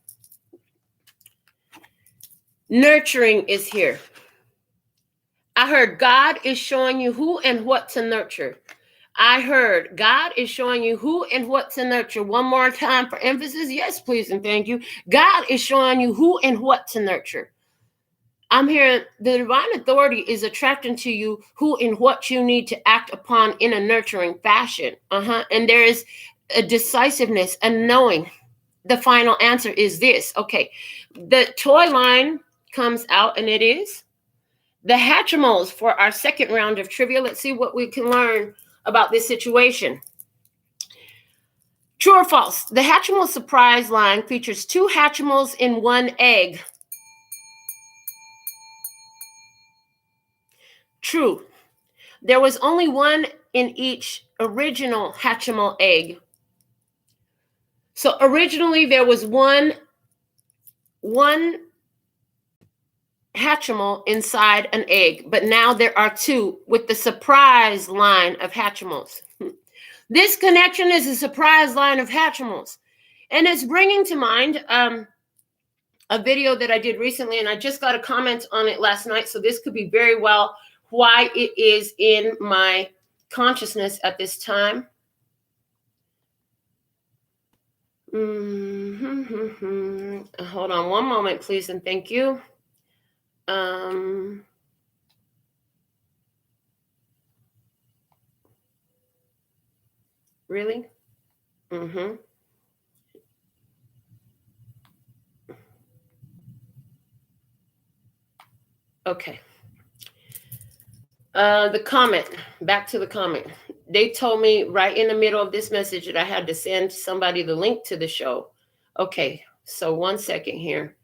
Nurturing is here. I heard God is showing you who and what to nurture. I heard God is showing you who and what to nurture. One more time for emphasis. Yes, please and thank you. God is showing you who and what to nurture. I'm hearing the divine authority is attracting to you who and what you need to act upon in a nurturing fashion. And there is a decisiveness and knowing the final answer is this. Okay. The toy line comes out and it is the Hatchimals for our second round of trivia. Let's see what we can learn about this situation. True or false? The Hatchimal surprise line features 2 Hatchimals in 1 egg. True. There was only 1 in each original Hatchimal egg. So originally there was one Hatchimal inside an egg, but now there are 2 with the surprise line of Hatchimals. This connection is a surprise line of Hatchimals. And it's bringing to mind a video that I did recently, and I just got a comment on it last night, so this could be very well why it is in my consciousness at this time. Hold on one moment, please, and thank you. Really? Okay. The comment, back to the comment. They told me right in the middle of this message that I had to send somebody the link to the show. Okay, so 1 second here.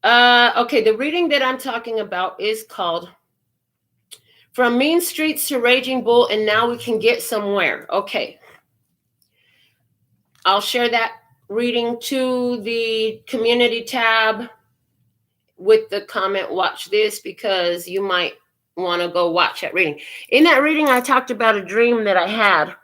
Okay, the reading that I'm talking about is called From Mean Streets to Raging Bull, and Now We Can Get Somewhere. Okay. I'll share that reading to the community tab with the comment, watch this, because you might want to go watch that reading. In that reading, I talked about a dream that I had.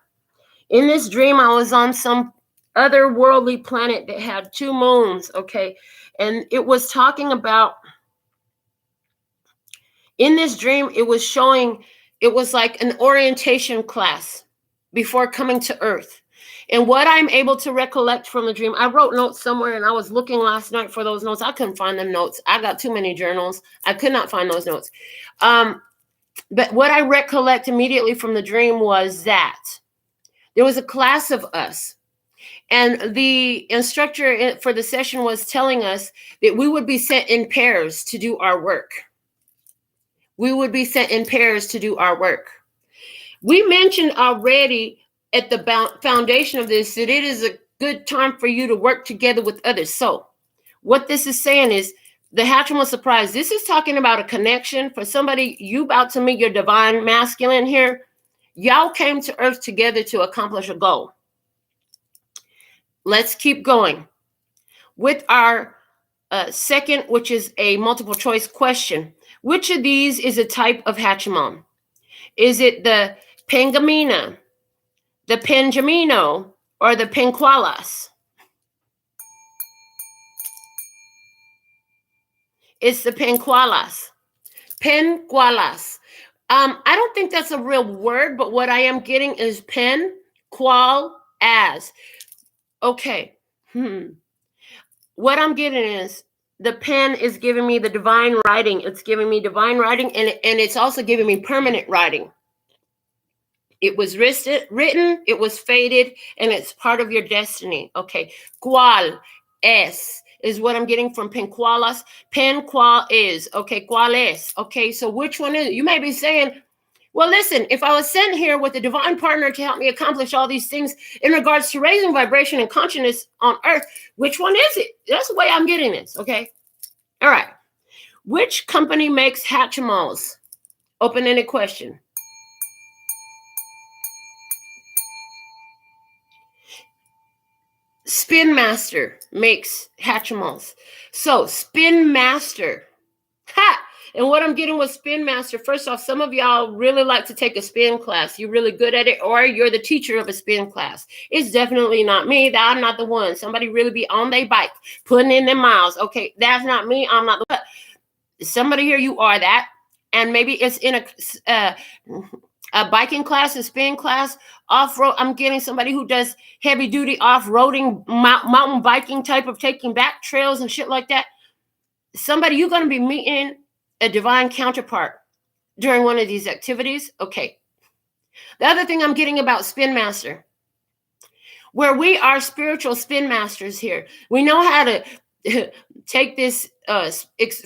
In this dream, I was on some otherworldly planet that had 2 moons, okay? And it was talking about, in this dream, it was showing, it was like an orientation class before coming to Earth. And what I'm able to recollect from the dream, I wrote notes somewhere and I was looking last night for those notes. I couldn't find them notes. I got too many journals. I could not find those notes. But what I recollect immediately from the dream was that there was a class of us. And the instructor for the session was telling us that we would be sent in pairs to do our work. We would be sent in pairs to do our work. We mentioned already at the foundation of this that it is a good time for you to work together with others. So what this is saying is the Hatchimal surprise. This is talking about a connection for somebody. You about to meet your divine masculine here. Y'all came to earth together to accomplish a goal. Let's keep going with our second, which is a multiple choice question. Which of these is a type of Hatchimal? Is it the Pengamina, the Penjamino, or the Penqualas? It's the Penqualas. Penqualas. I don't think that's a real word, but what I am getting is pen, qual, as. Okay. What I'm getting is the pen is giving me the divine writing. It's giving me divine writing, and it's also giving me permanent writing. It was written, it was fated, and it's part of your destiny. Okay. Cual es is what I'm getting from Penqualas. Pen qual is. Okay. Cual es. Okay. So which one is it? You may be saying, well, listen, if I was sent here with a divine partner to help me accomplish all these things in regards to raising vibration and consciousness on earth, which one is it? That's the way I'm getting this. Okay. All right. Which company makes Hatchimals? Open-ended question. Spin Master makes Hatchimals. So Spin Master. Ha! And what I'm getting with Spin Master, first off, some of y'all really like to take a spin class. You're really good at it, or you're the teacher of a spin class. It's definitely not me. I'm not the one. Somebody really be on their bike, putting in their miles. Okay, that's not me. I'm not the one. Somebody here, you are that. And maybe it's in a biking class, a spin class, off-road. I'm getting somebody who does heavy-duty off-roading, mountain biking type of taking back trails and shit like that. Somebody, you're going to be meeting a divine counterpart during one of these activities. Okay. The other thing I'm getting about Spin Master, where we are spiritual spin masters here. We know how to take this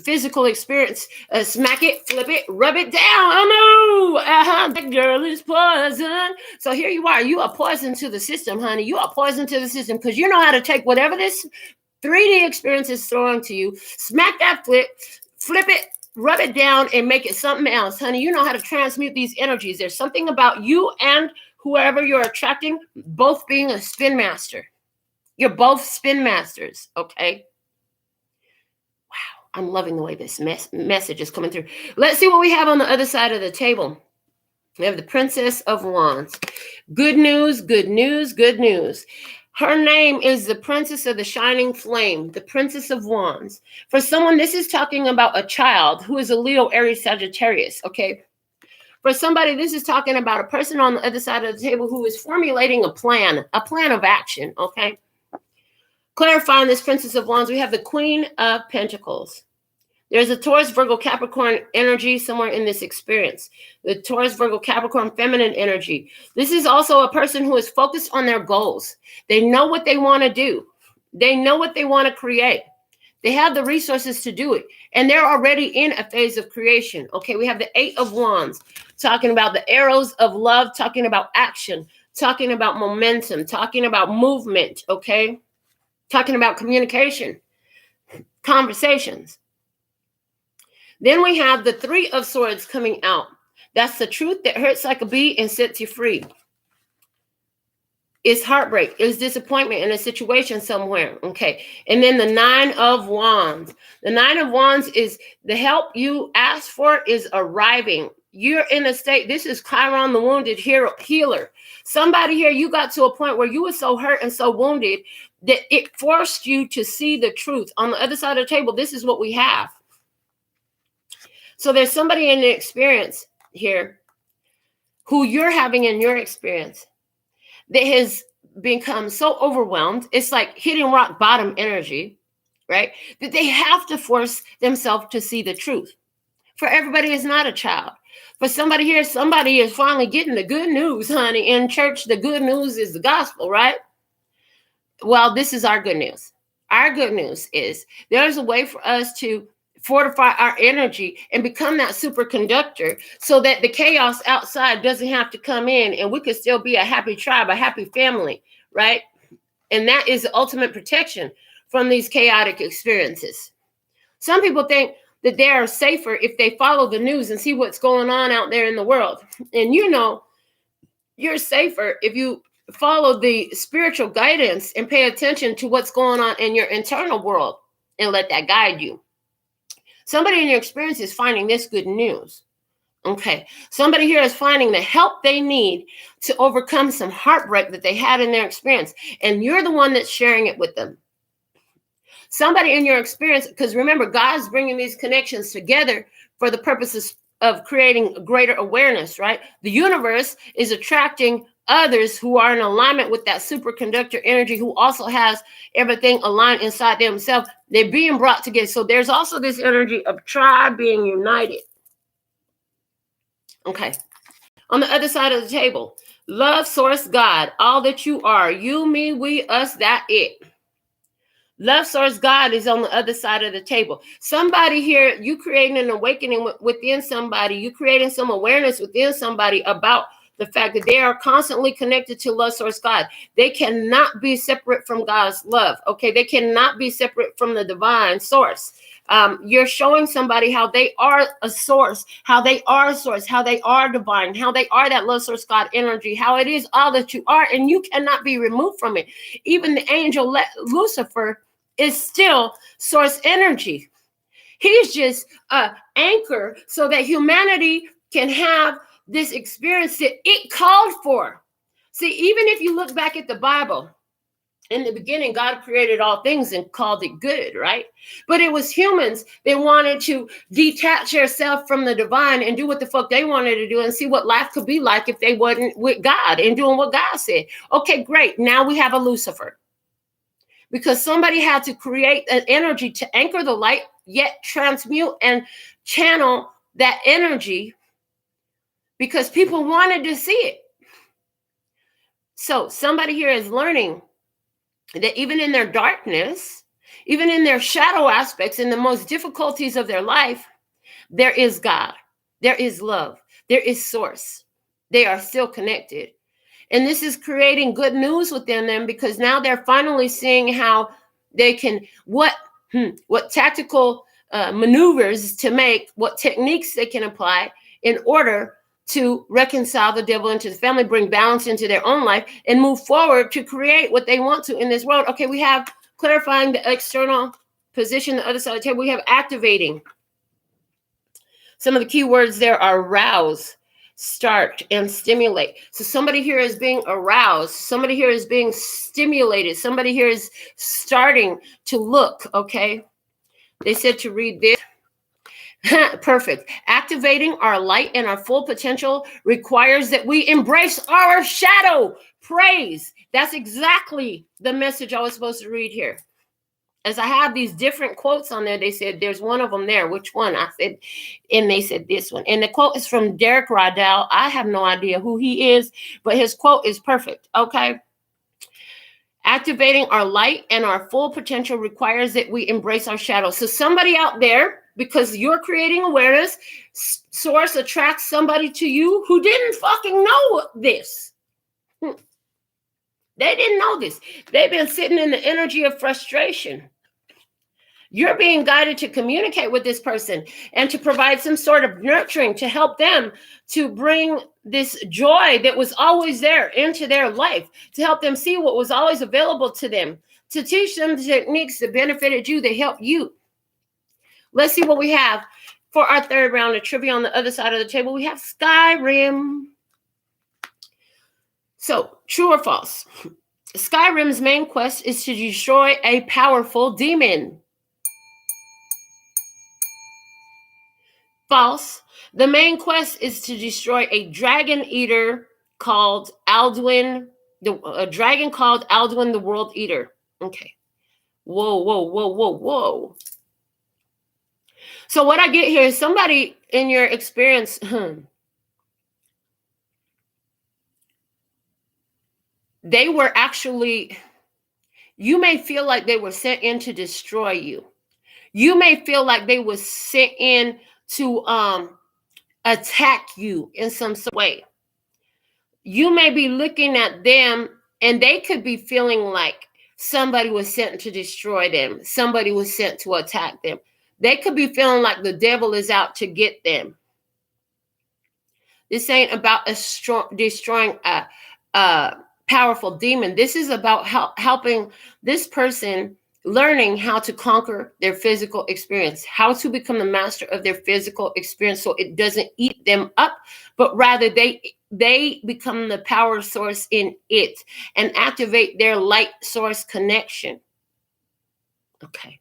physical experience, smack it, flip it, rub it down. Oh no, that girl is poison. So here you are. You are poison to the system, honey. You are poison to the system because you know how to take whatever this 3D experience is throwing to you, smack that flip it, rub it down, and make it something else, honey. You know how to transmute these energies. There's something about you and whoever you're attracting, both being a spin master. You're both spin masters, okay? Wow, I'm loving the way this message is coming through. Let's see what we have on the other side of the table. We have the Princess of Wands. Good news, good news, good news. Her name is the Princess of the Shining Flame, the Princess of Wands. For someone, this is talking about a child who is a Leo, Aries, Sagittarius, okay? For somebody, this is talking about a person on the other side of the table who is formulating a plan of action, okay? Clarifying this Princess of Wands, we have the Queen of Pentacles. There's a Taurus, Virgo, Capricorn energy somewhere in this experience. The Taurus, Virgo, Capricorn feminine energy. This is also a person who is focused on their goals. They know what they want to do. They know what they want to create. They have the resources to do it. And they're already in a phase of creation. Okay, we have the Eight of Wands, talking about the arrows of love, talking about action, talking about momentum, talking about movement, okay? Talking about communication, conversations. Then we have the Three of Swords coming out. That's the truth that hurts like a bee and sets you free. It's heartbreak. It's disappointment in a situation somewhere. Okay. And then the Nine of Wands. The Nine of Wands is the help you asked for is arriving. You're in a state. This is Chiron, the wounded healer. Somebody here, you got to a point where you were so hurt and so wounded that it forced you to see the truth. On the other side of the table, this is what we have. So there's somebody in the experience here who you're having in your experience that has become so overwhelmed. It's like hitting rock bottom energy, right? That they have to force themselves to see the truth. For everybody, it's not a child. For somebody here, somebody is finally getting the good news, honey. In church, the good news is the gospel, right? Well, this is our good news. Our good news is there's a way for us to fortify our energy and become that superconductor so that the chaos outside doesn't have to come in, and we could still be a happy tribe, a happy family, right? And that is the ultimate protection from these chaotic experiences. Some people think that they are safer if they follow the news and see what's going on out there in the world. And you know, you're safer if you follow the spiritual guidance and pay attention to what's going on in your internal world and let that guide you. Somebody in your experience is finding this good news. Okay. Somebody here is finding the help they need to overcome some heartbreak that they had in their experience. And you're the one that's sharing it with them. Somebody in your experience, because remember, God's bringing these connections together for the purposes of creating greater awareness, right? The universe is attracting others who are in alignment with that superconductor energy, who also has everything aligned inside themselves. They're being brought together. So there's also this energy of tribe being united. Okay. On the other side of the table, love, source, God, all that you are, you, me, we, us, that, it. Love, source, God is on the other side of the table. Somebody here, you creating an awakening within somebody. You creating some awareness within somebody about the fact that they are constantly connected to love, source, God. They cannot be separate from God's love. Okay, they cannot be separate from the divine source. You're showing somebody how they are a source, how they are a source, how they are divine, how they are that love, source, God energy, how it is all that you are, and you cannot be removed from it. Even the angel Lucifer is still source energy. He's just an anchor so that humanity can have this experience that it called for. See, even if you look back at the Bible, in the beginning, God created all things and called it good, right? But it was humans that wanted to detach themselves from the divine and do what the fuck they wanted to do and see what life could be like if they wasn't with God and doing what God said. Okay, great. Now we have a Lucifer. Because somebody had to create an energy to anchor the light, yet transmute and channel that energy because people wanted to see it. So somebody here is learning that even in their darkness, even in their shadow aspects, in the most difficulties of their life, there is God, there is love, there is source. They are still connected. And this is creating good news within them because now they're finally seeing how they can, what tactical maneuvers to make, what techniques they can apply in order to reconcile the devil into the family, bring balance into their own life, and move forward to create what they want to in this world. Okay, we have clarifying the external position, the other side of the table. We have activating. Some of the key words there are rouse, start, and stimulate. So somebody here is being aroused. Somebody here is being stimulated. Somebody here is starting to look, okay? They said to read this. Perfect. Activating our light and our full potential requires that we embrace our shadow. Praise. That's exactly the message I was supposed to read here. As I have these different quotes on there, they said, there's one of them there. Which one? I said, and they said this one. And the quote is from Derek Rydell. I have no idea who he is, but his quote is perfect. Okay. Activating our light and our full potential requires that we embrace our shadow. So somebody out there, because you're creating awareness, source attracts somebody to you who didn't fucking know this. They didn't know this. They've been sitting in the energy of frustration. You're being guided to communicate with this person and to provide some sort of nurturing to help them to bring this joy that was always there into their life, to help them see what was always available to them, to teach them the techniques that benefited you, that help you. Let's see what we have for our third round of trivia on the other side of the table. We have Skyrim. So, true or false? Skyrim's main quest is to destroy a powerful demon. False. The main quest is to destroy a dragon eater called Alduin, a dragon called Alduin the World Eater. Okay. Whoa, whoa, whoa, whoa, whoa. So what I get here is somebody in your experience, they were actually You may feel like they were sent in to destroy you. You may feel like they were sent in to attack you in some way. You may be looking at them and they could be feeling like somebody was sent to destroy them. Somebody was sent to attack them. They could be feeling like the devil is out to get them. This ain't about destroying a powerful demon. This is about helping this person learning how to conquer their physical experience, how to become the master of their physical experience so it doesn't eat them up, but rather they become the power source in it and activate their light source connection. Okay.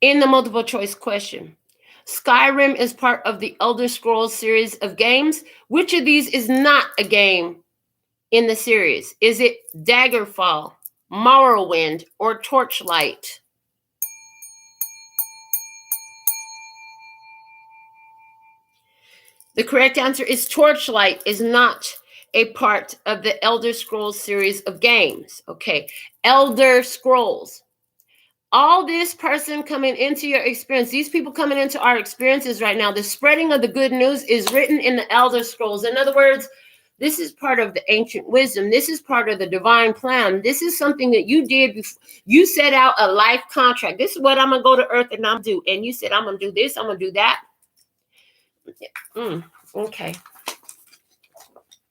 In the multiple choice question, Skyrim is part of the Elder Scrolls series of games. Which of these is not a game in the series? Is it Daggerfall, Morrowind, or Torchlight? The correct answer is Torchlight is not a part of the Elder Scrolls series of games. Okay, Elder Scrolls. All this person coming into your experience, these people coming into our experiences right now, the spreading of the good news is written in the Elder Scrolls. In other words, this is part of the ancient wisdom. This is part of the divine plan. This is something that you did before. You set out a life contract. This is what I'm going to go to earth and I'm do. And you said, I'm going to do this. I'm going to do that. Okay.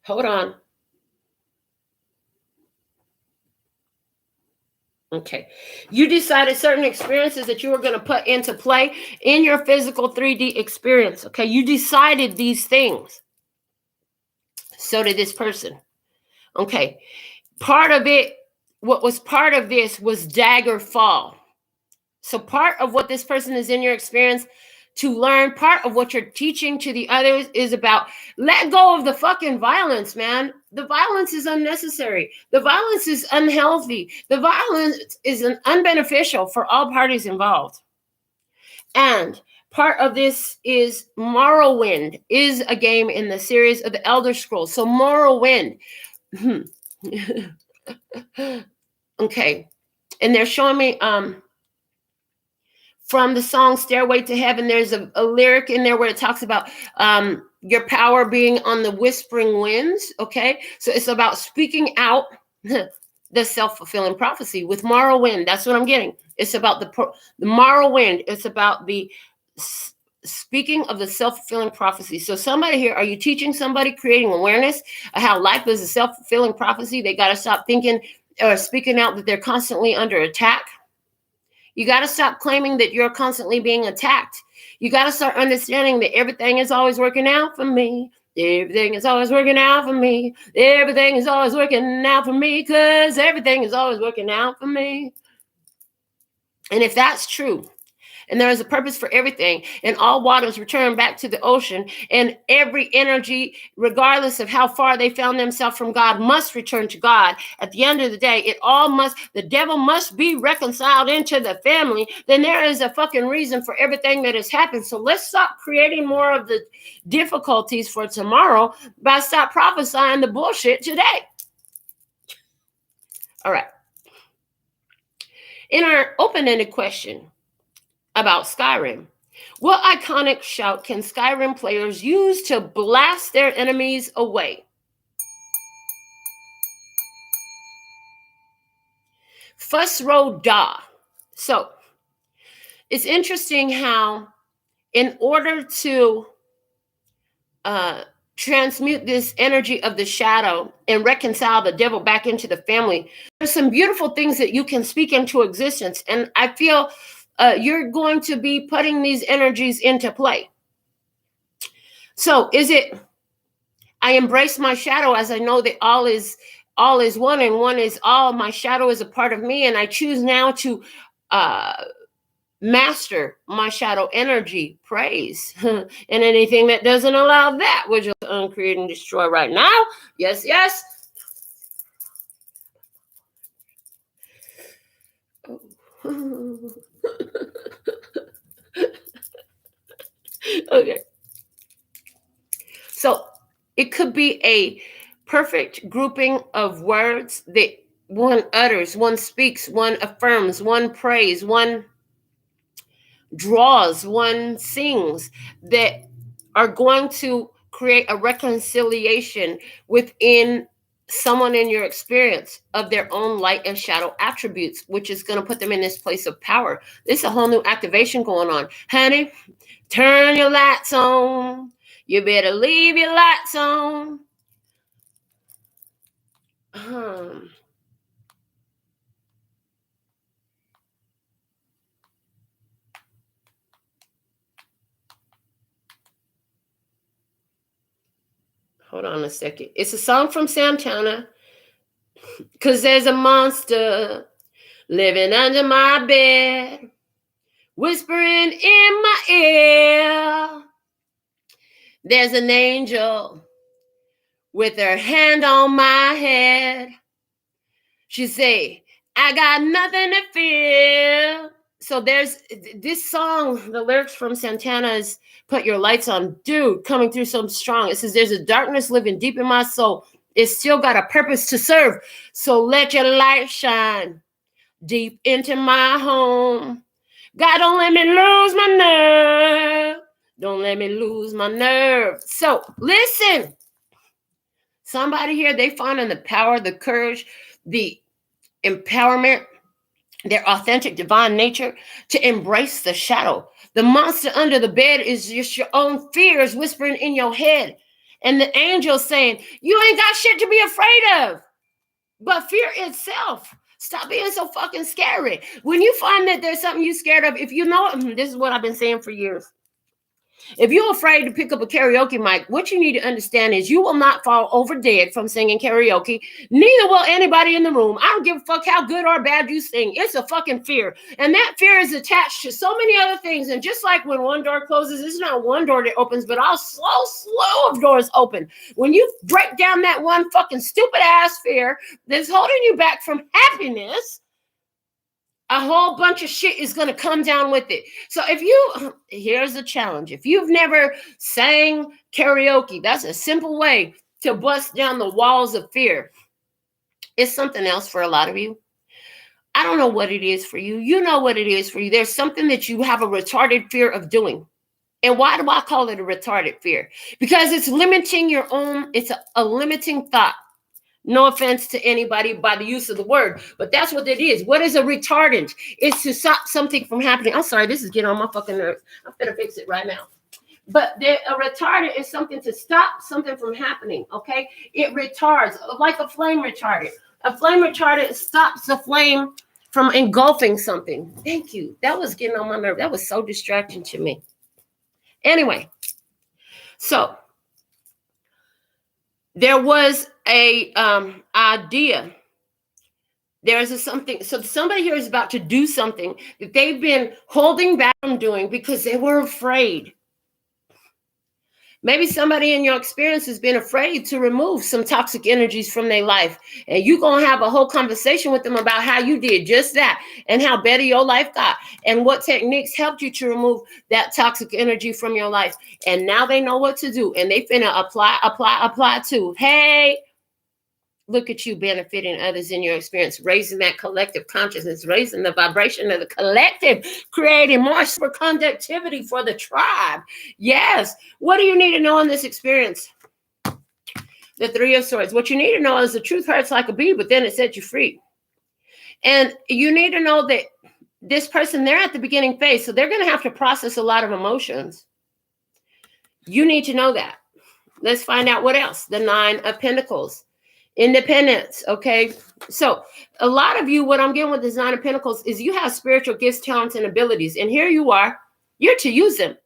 Hold on. Okay. You decided certain experiences that you were going to put into play in your physical 3D experience. Okay. You decided these things. So did this person. Okay. Part of it, what was part of this was Daggerfall. So part of what this person is in your experience to learn, part of what you're teaching to the others is about let go of the fucking violence, man. The violence is unnecessary. The violence is unhealthy. The violence is unbeneficial for all parties involved. And part of this is Morrowind is a game in the series of the Elder Scrolls. So Morrowind. Okay. And they're showing me from the song Stairway to Heaven, there's a lyric in there where it talks about your power being on the whispering winds. Okay. So it's about speaking out the self-fulfilling prophecy with Morrowind. That's what I'm getting. It's about the Morrowind. It's about the speaking of the self-fulfilling prophecy. So somebody here, are you teaching somebody, creating awareness of how life is a self-fulfilling prophecy? They got to stop thinking or speaking out that they're constantly under attack. You got to stop claiming that you're constantly being attacked. You got to start understanding that everything is always working out for me. Everything is always working out for me. Everything is always working out for me because everything is always working out for me. And if that's true, and there is a purpose for everything, and all waters return back to the ocean, and every energy, regardless of how far they found themselves from God, must return to God. At the end of the day, the devil must be reconciled into the family. Then there is a fucking reason for everything that has happened. So let's stop creating more of the difficulties for tomorrow by stop prophesying the bullshit today. All right. In our open-ended question about Skyrim, what iconic shout can Skyrim players use to blast their enemies away? Fussro Da. So it's interesting how in order to transmute this energy of the shadow and reconcile the devil back into the family, there's some beautiful things that you can speak into existence. And I feel you're going to be putting these energies into play. So is it, I embrace my shadow as I know that all is one and one is all. My shadow is a part of me, and I choose now to master my shadow energy. Praise. And anything that doesn't allow that, would you uncreate and destroy right now? Yes, yes. Oh. Okay. So it could be a perfect grouping of words that one utters, one speaks, one affirms, one prays, one draws, one sings, that are going to create a reconciliation within someone in your experience of their own light and shadow attributes, which is going to put them in this place of power. There's a whole new activation going on. Honey, turn your lights on. You better leave your lights on. Hold on a second. It's a song from Santana. Because there's a monster living under my bed, whispering in my ear. There's an angel with her hand on my head. She say, I got nothing to fear. So there's this song, the lyrics from Santana is put your lights on. Dude, coming through so strong. It says, there's a darkness living deep in my soul. It's still got a purpose to serve. So let your light shine deep into my home. God, don't let me lose my nerve. Don't let me lose my nerve. So listen, somebody here, they finding the power, the courage, the empowerment, their authentic divine nature to embrace the shadow. The monster under the bed is just your own fears whispering in your head. And the angel saying, you ain't got shit to be afraid of, but fear itself. Stop being so fucking scary. When you find that there's something you're scared of, if you know, this is what I've been saying for years. If you're afraid to pick up a karaoke mic, what you need to understand is you will not fall over dead from singing karaoke. Neither will anybody in the room. I don't give a fuck how good or bad you sing. It's a fucking fear. And that fear is attached to so many other things. And just like when one door closes, it's not one door that opens, but all slow of doors open. When you break down that one fucking stupid ass fear that's holding you back from happiness, a whole bunch of shit is going to come down with it. So here's a challenge. If you've never sang karaoke, that's a simple way to bust down the walls of fear. It's something else for a lot of you. I don't know what it is for you. You know what it is for you. There's something that you have a retarded fear of doing. And why do I call it a retarded fear? Because it's limiting your own, it's a limiting thought. No offense to anybody by the use of the word, but that's what it is. What is a retardant? It's to stop something from happening. I'm sorry, this is getting on my fucking nerves. I'm gonna fix it right now. But a retardant is something to stop something from happening, okay? It retards, like a flame retardant. A flame retardant stops the flame from engulfing something. Thank you. That was getting on my nerve. That was so distracting to me. Anyway, so there was a idea. There's something. So somebody here is about to do something that they've been holding back from doing because they were afraid. Maybe somebody in your experience has been afraid to remove some toxic energies from their life. And you're going to have a whole conversation with them about how you did just that and how better your life got and what techniques helped you to remove that toxic energy from your life. And now they know what to do. And they finna apply too. Hey, look at you benefiting others in your experience, raising that collective consciousness, raising the vibration of the collective, creating more superconductivity for the tribe. Yes. What do you need to know in this experience? The Three of Swords. What you need to know is the truth hurts like a bee, but then it sets you free. And you need to know that this person, they're at the beginning phase, so they're going to have to process a lot of emotions. You need to know that. Let's find out what else. The Nine of Pentacles. Independence, okay? So a lot of you, what I'm getting with this Nine of Pentacles is you have spiritual gifts, talents, and abilities. And here you are. You're to use them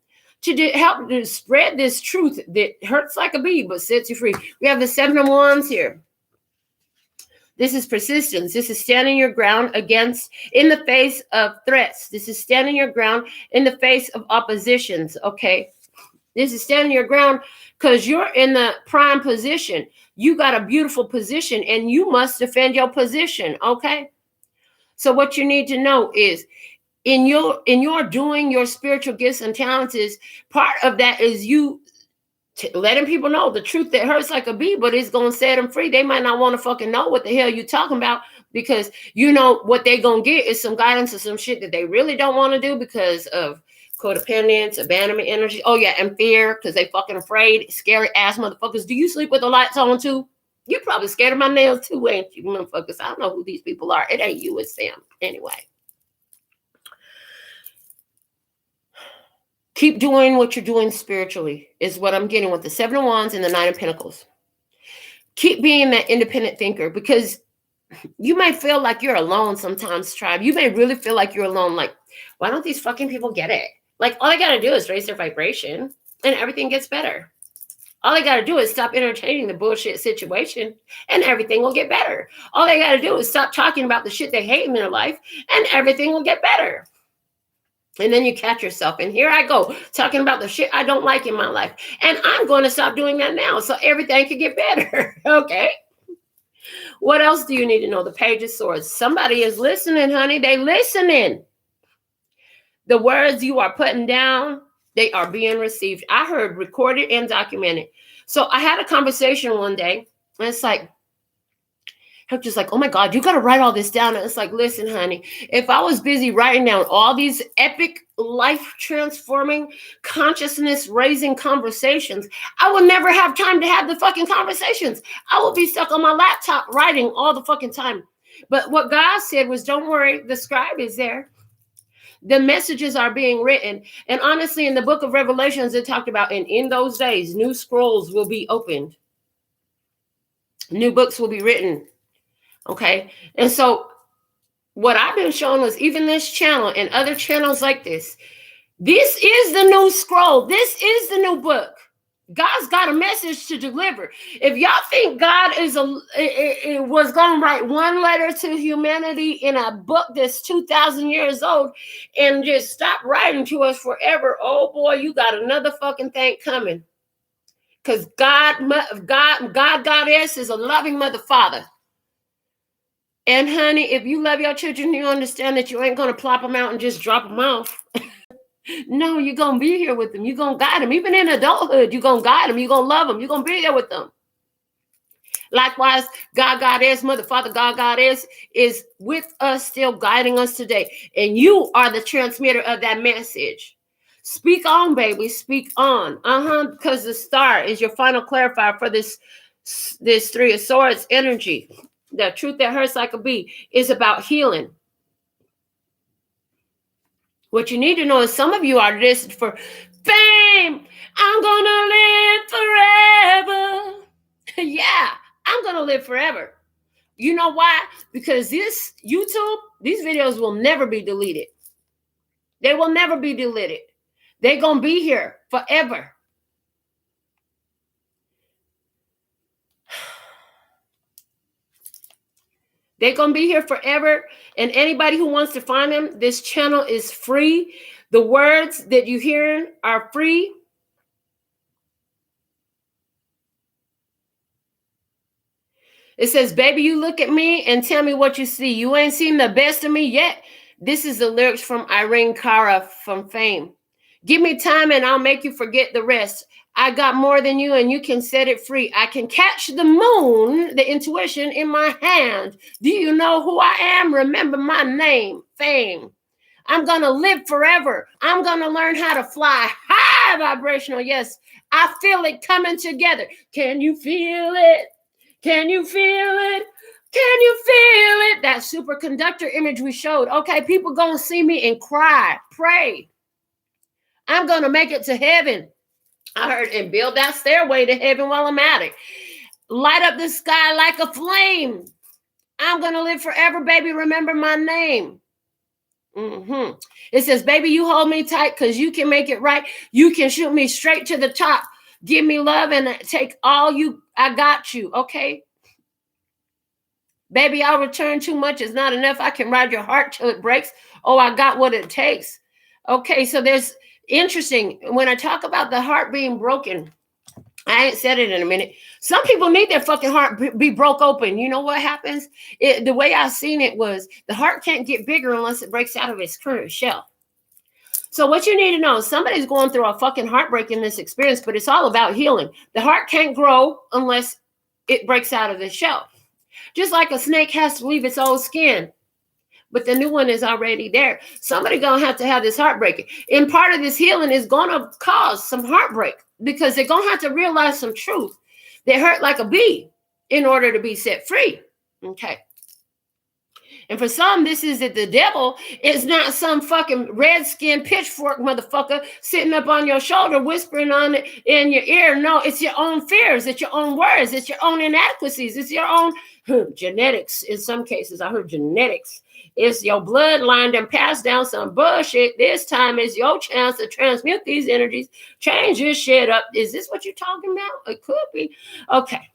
to help to spread this truth that hurts like a bee but sets you free. We have the Seven of Wands here. This is persistence. This is standing your ground in the face of threats. This is standing your ground in the face of oppositions, okay? This is standing your ground because you're in the prime position. You got a beautiful position and you must defend your position, okay? So what you need to know is in your doing your spiritual gifts and talents is part of that is you letting people know the truth that hurts like a bee, but it's going to set them free. They might not want to fucking know what the hell you're talking about, because you know what they're going to get is some guidance or some shit that they really don't want to do because of codependence, abandonment energy. Oh yeah, and fear, because they fucking afraid. Scary ass motherfuckers. Do you sleep with the lights on too? You probably scared of my nails too, ain't you motherfuckers? I don't know who these people are. It ain't you, it's them. Anyway. Keep doing what you're doing spiritually is what I'm getting with the 7 of Wands and the 9 of Pentacles. Keep being that independent thinker, because you may feel like you're alone sometimes, tribe. You may really feel like you're alone. Like, why don't these fucking people get it? Like, all I got to do is raise their vibration and everything gets better. All I got to do is stop entertaining the bullshit situation and everything will get better. All they got to do is stop talking about the shit they hate in their life and everything will get better. And then you catch yourself. And here I go talking about the shit I don't like in my life. And I'm going to stop doing that now so everything can get better. Okay. What else do you need to know? The Page of Swords. Somebody is listening, honey. They listening. The words you are putting down, they are being received. I heard recorded and documented. So I had a conversation one day. And it's like, I'm just like, oh my God, you got to write all this down. And it's like, listen, honey, if I was busy writing down all these epic life transforming, consciousness raising conversations, I would never have time to have the fucking conversations. I would be stuck on my laptop writing all the fucking time. But what God said was, don't worry, the scribe is there. The messages are being written. And honestly, in the book of Revelations, it talked about, and in those days, new scrolls will be opened. New books will be written. Okay. And so what I've been shown was even this channel and other channels like this is the new scroll. This is the new book. God's got a message to deliver. If y'all think God was going to write one letter to humanity in a book that's 2,000 years old and just stop writing to us forever, oh boy, you got another fucking thing coming. Because Goddess is a loving mother father. And honey, if you love your children, you understand that you ain't going to plop them out and just drop them off. No, you're going to be here with them. You're going to guide them. Even in adulthood, you're going to guide them. You're going to love them. You're going to be there with them. Likewise, Goddess, Mother, Father, Goddess is with us, still guiding us today. And you are the transmitter of that message. Speak on, baby. Speak on. Because the star is your final clarifier for this 3 of Swords energy. The truth that hurts like a bee is about healing. What you need to know is some of you are destined for fame. I'm going to live forever. Yeah, I'm going to live forever. You know why? Because this YouTube, these videos will never be deleted. They will never be deleted. They're going to be here forever. They're going to be here forever. And anybody who wants to find them, this channel is free. The words that you hear are free. It says, baby, you look at me and tell me what you see. You ain't seen the best of me yet. This is the lyrics from Irene Cara from Fame. Give me time and I'll make you forget the rest. I got more than you and you can set it free. I can catch the moon, the intuition in my hand. Do you know who I am? Remember my name, Fame. I'm going to live forever. I'm going to learn how to fly high vibrational. Yes, I feel it coming together. Can you feel it? Can you feel it? Can you feel it? That superconductor image we showed. Okay, people going to see me and cry, pray. I'm going to make it to heaven. I heard, and build that stairway to heaven while I'm at it. Light up the sky like a flame. I'm going to live forever, baby. Remember my name. It says, baby, you hold me tight because you can make it right. You can shoot me straight to the top. Give me love and take all you. I got you. Okay. Baby, I'll return too much. It's not enough. I can ride your heart till it breaks. Oh, I got what it takes. Okay. So there's interesting. When I talk about the heart being broken, I ain't said it in a minute. Some people need their fucking heart be broke open. You know what happens? The way I seen it was the heart can't get bigger unless it breaks out of its current shell. So what you need to know is somebody's going through a fucking heartbreak in this experience, but it's all about healing. The heart can't grow unless it breaks out of the shell. Just like a snake has to leave its old skin, but the new one is already there. Somebody gonna have to have this heartbreak. And part of this healing is gonna cause some heartbreak because they're gonna have to realize some truth. They hurt like a bee in order to be set free. Okay. And for some, this is that the devil is not some fucking red-skinned pitchfork motherfucker sitting up on your shoulder whispering on it in your ear. No, it's your own fears. It's your own words. It's your own inadequacies. It's your own genetics. In some cases, I heard genetics. It's your bloodline and passed down some bullshit. This time is your chance to transmute these energies. Change your shit up. Is this what you're talking about? It could be. Okay.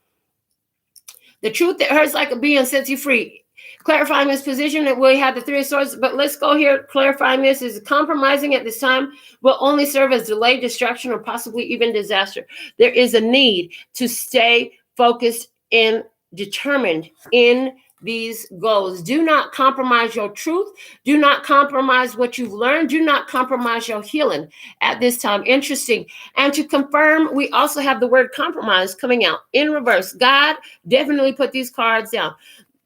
The truth that hurts like a bee and sets you free. Clarifying this position, that we have the Three of Swords, but let's go here. Clarifying this is compromising at this time will only serve as delay, distraction, or possibly even disaster. There is a need to stay focused and determined in these goals. Do not compromise your truth. Do not compromise what you've learned. Do not compromise your healing at this time. Interesting. And to confirm, we also have the word compromise coming out in reverse. God definitely put these cards down.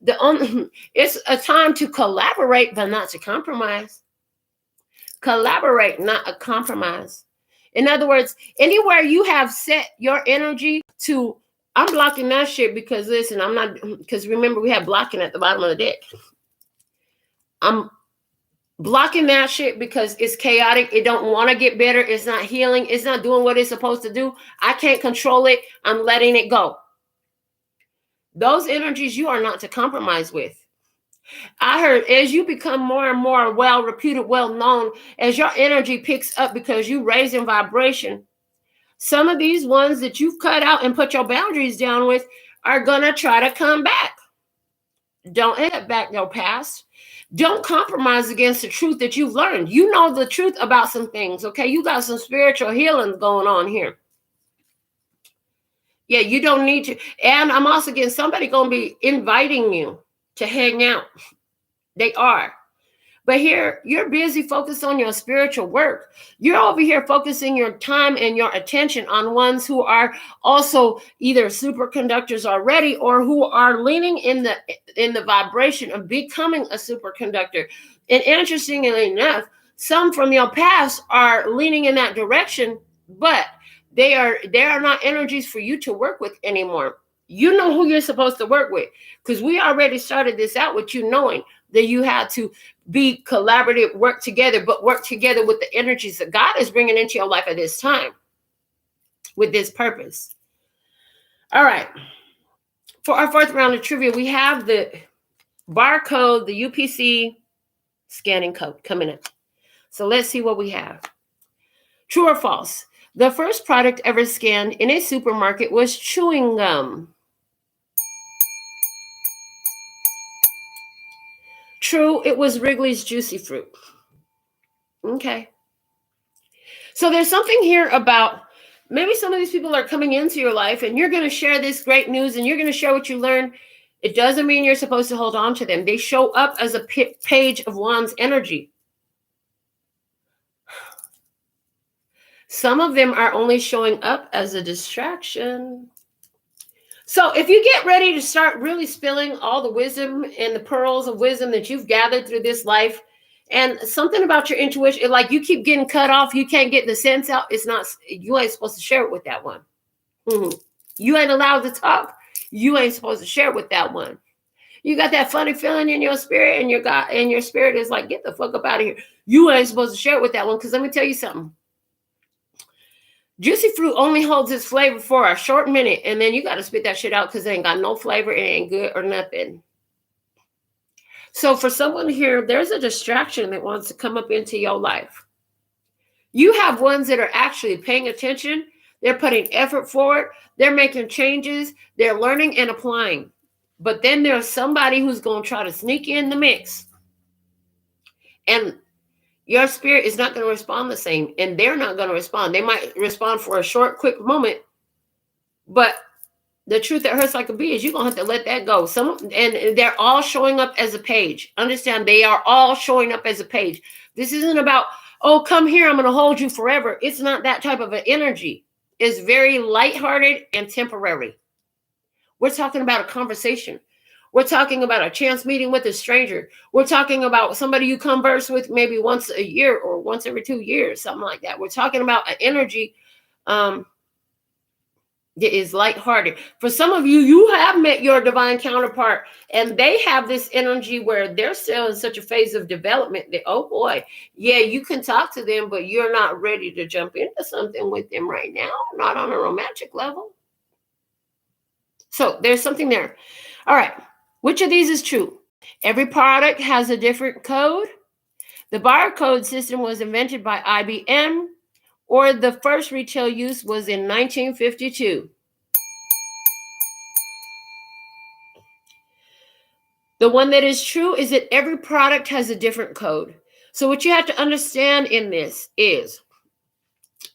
It's a time to collaborate, but not to compromise. Collaborate, not a compromise. In other words, anywhere you have set your energy to, I'm blocking that shit because listen, I'm not, because remember we have blocking at the bottom of the deck. I'm blocking that shit because it's chaotic. It don't want to get better. It's not healing. It's not doing what it's supposed to do. I can't control it. I'm letting it go. Those energies you are not to compromise with. I heard as you become more and more well-reputed, well-known, as your energy picks up because you raise in vibration, some of these ones that you've cut out and put your boundaries down with are going to try to come back. Don't end back your past. Don't compromise against the truth that you've learned. You know the truth about some things, okay? You got some spiritual healing going on here. Yeah, you don't need to. And I'm also getting somebody going to be inviting you to hang out. They are. But here, you're busy focused on your spiritual work. You're over here focusing your time and your attention on ones who are also either superconductors already or who are leaning in the vibration of becoming a superconductor. And interestingly enough, some from your past are leaning in that direction, but they are not energies for you to work with anymore. You know who you're supposed to work with, because we already started this out with you knowing that you had to be collaborative, work together, but work together with the energies that God is bringing into your life at this time with this purpose. All right. For our fourth round of trivia, we have the barcode, the UPC scanning code coming in. So let's see what we have. True or false? The first product ever scanned in a supermarket was chewing gum. True, it was Wrigley's Juicy Fruit. Okay. So there's something here about maybe some of these people are coming into your life and you're going to share this great news and you're going to share what you learned. It doesn't mean you're supposed to hold on to them. They show up as a page of wands energy. Some of them are only showing up as a distraction. So if you get ready to start really spilling all the wisdom and the pearls of wisdom that you've gathered through this life, and something about your intuition, like you keep getting cut off, you can't get the sense out, it's not, you ain't supposed to share it with that one. You ain't allowed to talk, you ain't supposed to share it with that one. You got that funny feeling in your spirit, and your spirit is like, get the fuck up out of here. You ain't supposed to share it with that one, because let me tell you something. Juicy fruit only holds its flavor for a short minute, and then you got to spit that shit out because it ain't got no flavor, it ain't good or nothing. So for someone here, there's a distraction that wants to come up into your life. You have ones that are actually paying attention. They're putting effort forward. They're making changes. They're learning and applying. But then there's somebody who's going to try to sneak in the mix. And your spirit is not going to respond the same, and they're not going to respond. They might respond for a short, quick moment, but the truth that hurts like a bee is you're going to have to let that go. And they're all showing up as a page. Understand, they are all showing up as a page. This isn't about, oh, come here, I'm going to hold you forever. It's not that type of an energy. It's very lighthearted and temporary. We're talking about a conversation. We're talking about a chance meeting with a stranger. We're talking about somebody you converse with maybe once a year or once every 2 years, something like that. We're talking about an energy that is lighthearted. For some of you, you have met your divine counterpart, and they have this energy where they're still in such a phase of development that, oh boy, yeah, you can talk to them, but you're not ready to jump into something with them right now, not on a romantic level. So there's something there. All right. Which of these is true? Every product has a different code. The barcode system was invented by IBM, or the first retail use was in 1952. The one that is true is that every product has a different code. So what you have to understand in this is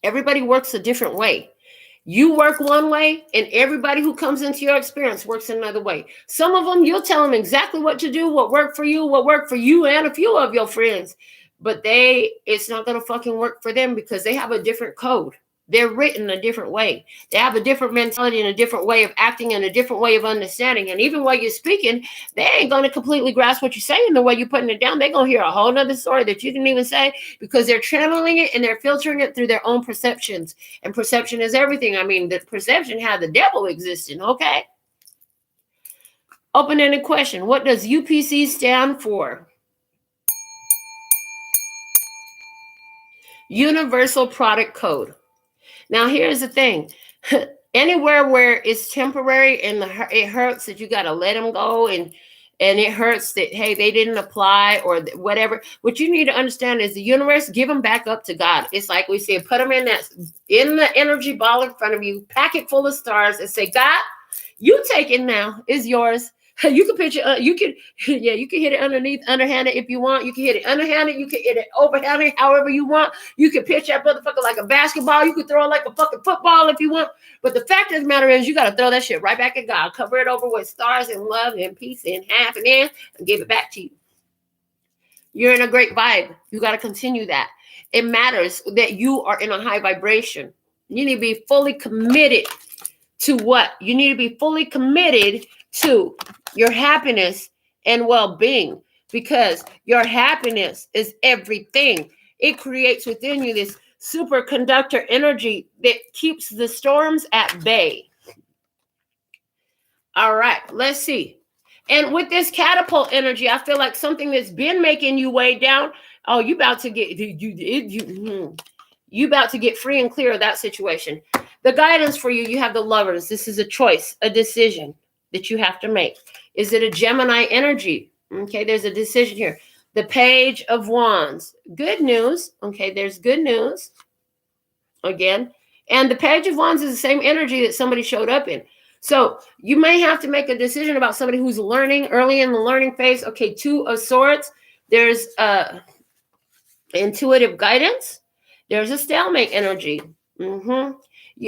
everybody works a different way. You work one way, and everybody who comes into your experience works another way. Some of them, you'll tell them exactly what to do, what worked for you and a few of your friends. But it's not going to fucking work for them because they have a different code. They're written a different way. They have a different mentality and a different way of acting and a different way of understanding. And even while you're speaking, they ain't going to completely grasp what you're saying the way you're putting it down. They're going to hear a whole nother story that you didn't even say because they're channeling it and they're filtering it through their own perceptions. And perception is everything. I mean, the perception had the devil existing, okay? Open-ended question. What does UPC stand for? Universal Product Code. Now, here's the thing. Anywhere where it's temporary and it hurts that you got to let them go and it hurts that, hey, they didn't apply or whatever. What you need to understand is the universe, give them back up to God. It's like we said, put them in the energy ball in front of you, pack it full of stars and say, God, you take it now. It's yours. You can picture, you can hit it underhanded if you want. You can hit it underhanded. You can hit it overhanded, however you want. You can pitch that motherfucker like a basketball. You can throw it like a fucking football if you want. But the fact of the matter is, you got to throw that shit right back at God. Cover it over with stars and love and peace and happiness and give it back to you. You're in a great vibe. You got to continue that. It matters that you are in a high vibration. You need to be fully committed to what? You need to be fully committed to your happiness and well-being, because your happiness is everything. It creates within you this superconductor energy that keeps the storms at bay. All right, let's see. And with this catapult energy, I feel like something that's been making you way down. Oh, you about to get you about to get free and clear of that situation. The guidance for you have the Lovers. This is a choice, a decision that you have to make. Is it a Gemini energy? Okay, there's a decision here. The Page of Wands. Good news. Okay, there's good news. Again. And the Page of Wands is the same energy that somebody showed up in. So you may have to make a decision about somebody who's learning, early in the learning phase. Okay, Two of Swords. There's intuitive guidance. There's a stalemate energy.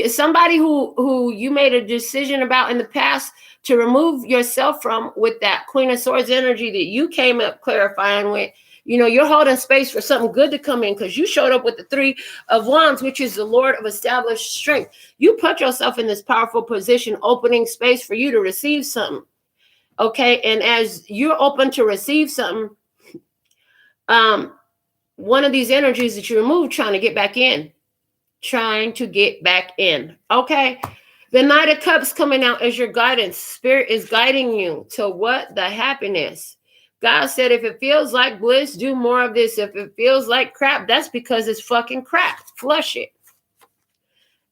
Somebody who you made a decision about in the past to remove yourself from with that Queen of Swords energy that you came up clarifying with. You're holding space for something good to come in because you showed up with the Three of Wands, which is the Lord of established strength. You put yourself in this powerful position, opening space for you to receive something. Okay, and as you're open to receive something, one of these energies that you remove, trying to get back in. Okay. The Knight of Cups coming out as your guidance. Spirit is guiding you to what? The happiness. God said, if it feels like bliss, do more of this. If it feels like crap, that's because it's fucking crap. Flush it.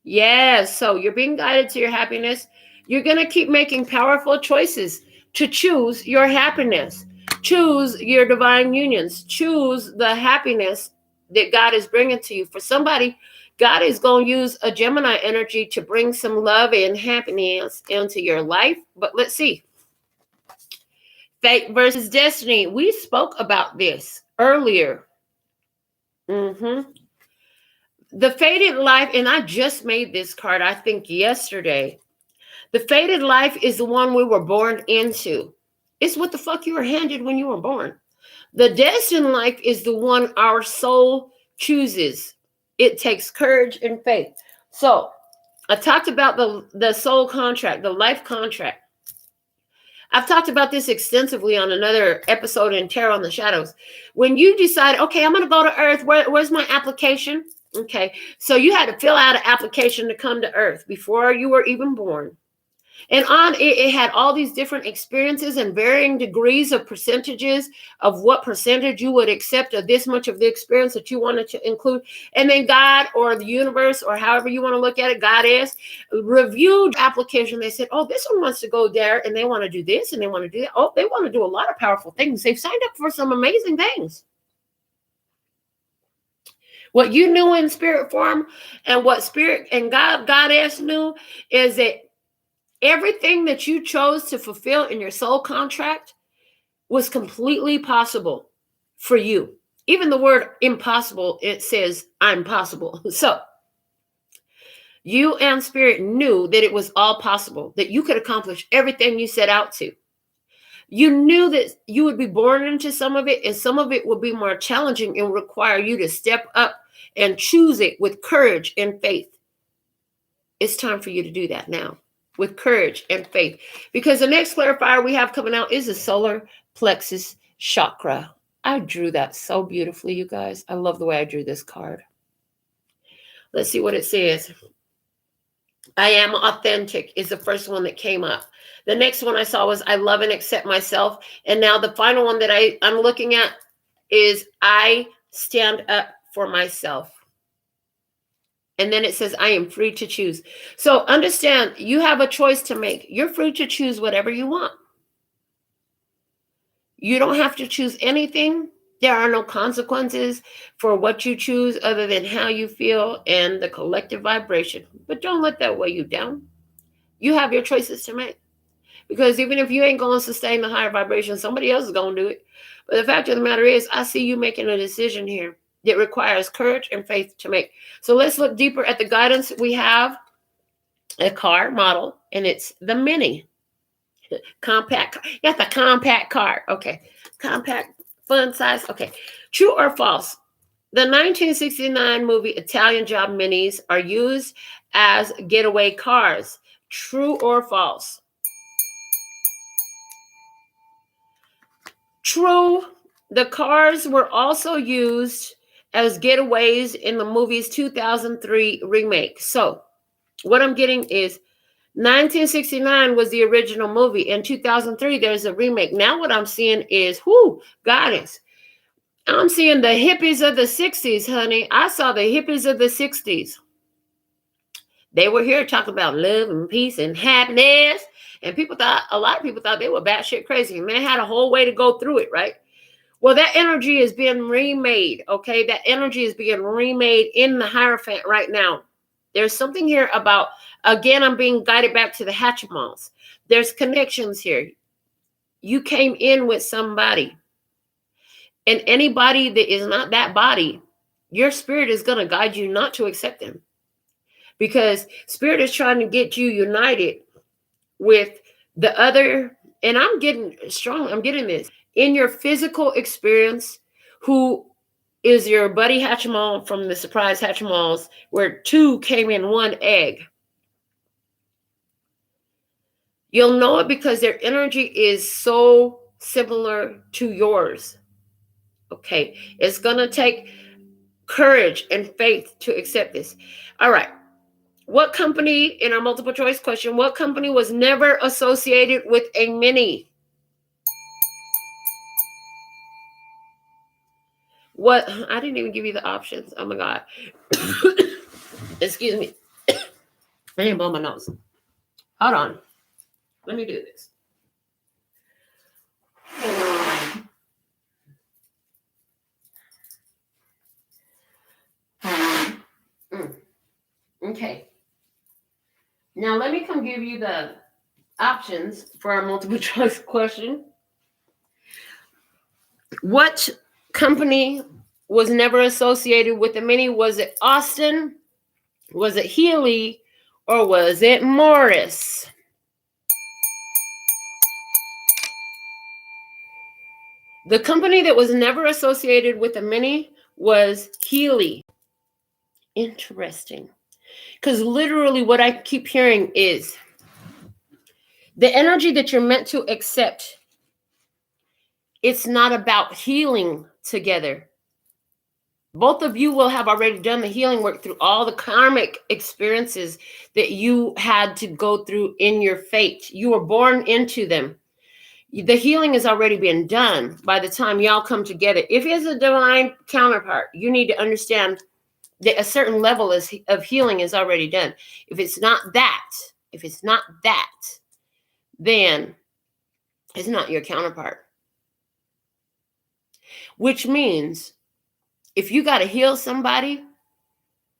Yes. So you're being guided to your happiness. You're going to keep making powerful choices to choose your happiness. Choose your divine unions. Choose the happiness that God is bringing to you. For somebody, God is going to use a Gemini energy to bring some love and happiness into your life. But let's see. Fate versus destiny. We spoke about this earlier. The fated life, and I just made this card, I think yesterday. The fated life is the one we were born into. It's what the fuck you were handed when you were born. The destined life is the one our soul chooses. It takes courage and faith. So I talked about the soul contract, the life contract. I've talked about this extensively on another episode in Tarot in the Shadows. When you decide, okay, I'm going to go to Earth, where's my application? Okay, so you had to fill out an application to come to Earth before you were even born. And on it had all these different experiences and varying degrees of percentages of what percentage you would accept of this much of the experience that you wanted to include. And then God or the universe or however you want to look at it, Goddess, reviewed the application. They said, oh, this one wants to go there and they want to do this and they want to do that. Oh, they want to do a lot of powerful things. They've signed up for some amazing things. What you knew in spirit form and what spirit and Goddess knew is that everything that you chose to fulfill in your soul contract was completely possible for you. Even the word impossible, it says I'm possible. So you and spirit knew that it was all possible, that you could accomplish everything you set out to. You knew that you would be born into some of it, and some of it would be more challenging and require you to step up and choose it with courage and faith. It's time for you to do that now, with courage and faith. Because the next clarifier we have coming out is the solar plexus chakra. I drew that so beautifully, you guys. I love the way I drew this card. Let's see what it says. I am authentic is the first one that came up. The next one I saw was I love and accept myself. And now the final one that I'm looking at is I stand up for myself. And then it says, I am free to choose. So understand, you have a choice to make. You're free to choose whatever you want. You don't have to choose anything. There are no consequences for what you choose other than how you feel and the collective vibration. But don't let that weigh you down. You have your choices to make. Because even if you ain't going to sustain the higher vibration, somebody else is going to do it. But the fact of the matter is, I see you making a decision here that requires courage and faith to make. So let's look deeper at the guidance. We have a car model, and it's the Mini. Compact. You got the compact car. Okay. Compact, fun size. Okay. True or false? The 1969 movie Italian Job Minis are used as getaway cars. True or false? True. The cars were also used as getaways in the movie's 2003 remake. So what I'm getting is 1969 was the original movie. In 2003, there's a remake. Now what I'm seeing is, goddess. I'm seeing the hippies of the 60s, honey. I saw the hippies of the 60s. They were here talking about love and peace and happiness. And a lot of people thought they were batshit crazy. And they had a whole way to go through it, right? Well, that energy is being remade, okay? That energy is being remade in the Hierophant right now. There's something here about, again, I'm being guided back to the Hatchimals. There's connections here. You came in with somebody. And anybody that is not that body, your spirit is going to guide you not to accept them. Because spirit is trying to get you united with the other. And I'm getting this. In your physical experience, who is your buddy Hatchimal from the surprise Hatchimals, where two came in one egg. You'll know it because their energy is so similar to yours. Okay, it's going to take courage and faith to accept this. All right. What company, in our multiple choice question, what company was never associated with a Mini? What? I didn't even give you the options. Oh my God. Excuse me. I didn't blow my nose. Hold on. Let me do this. Okay. Now let me come give you the options for our multiple choice question. What company was never associated with the Mini? Was it Austin? Was it Healy? Or was it Morris? The company that was never associated with the Mini was Healy. Interesting. Because literally what I keep hearing is The energy that you're meant to accept, it's not about healing together. Both of you will have already done the healing work through all the karmic experiences that you had to go through in your fate. You were born into them. The healing has already been done by the time y'all come together. If it's a divine counterpart, you need to understand that a certain level of healing is already done. If it's not that, then it's not your counterpart. Which means if you got to heal somebody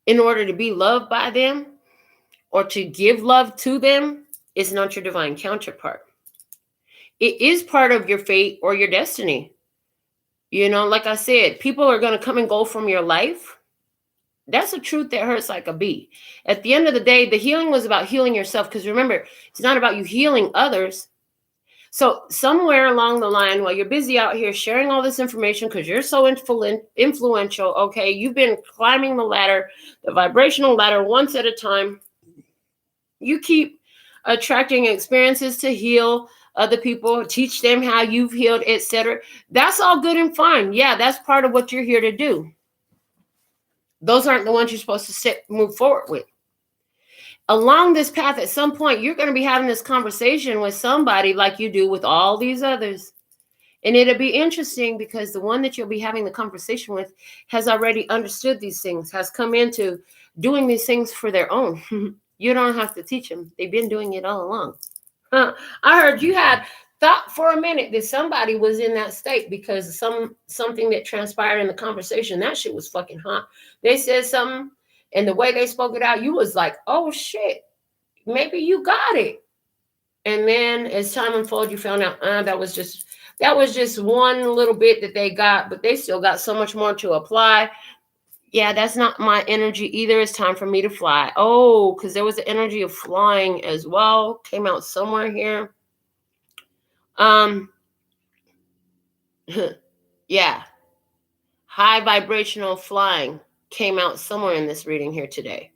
in order to be loved by them or to give love to them, it's not your divine counterpart. It is part of your fate or your destiny. You know, like I said, people are going to come and go from your life. That's a truth that hurts like a bee. At the end of the day, the healing was about healing yourself. Because remember, it's not about you healing others. So somewhere along the line, while you're busy out here sharing all this information because you're so influential, okay, you've been climbing the ladder, the vibrational ladder, once at a time. You keep attracting experiences to heal other people, teach them how you've healed, etc. That's all good and fine. Yeah, that's part of what you're here to do. Those aren't the ones you're supposed to move forward with. Along this path, at some point, you're going to be having this conversation with somebody like you do with all these others. And it'll be interesting because the one that you'll be having the conversation with has already understood these things, has come into doing these things for their own. You don't have to teach them. They've been doing it all along. I heard you had thought for a minute that somebody was in that state because of something that transpired in the conversation. That shit was fucking hot. They said something, and the way they spoke it out, you was like, oh shit, maybe you got it. And then as time unfolded, you found out that was just one little bit that they got, but they still got so much more to apply. Yeah, that's not my energy either. It's time for me to fly. Oh, because there was the energy of flying as well. Came out somewhere here. Yeah. High vibrational flying came out somewhere in this reading here today.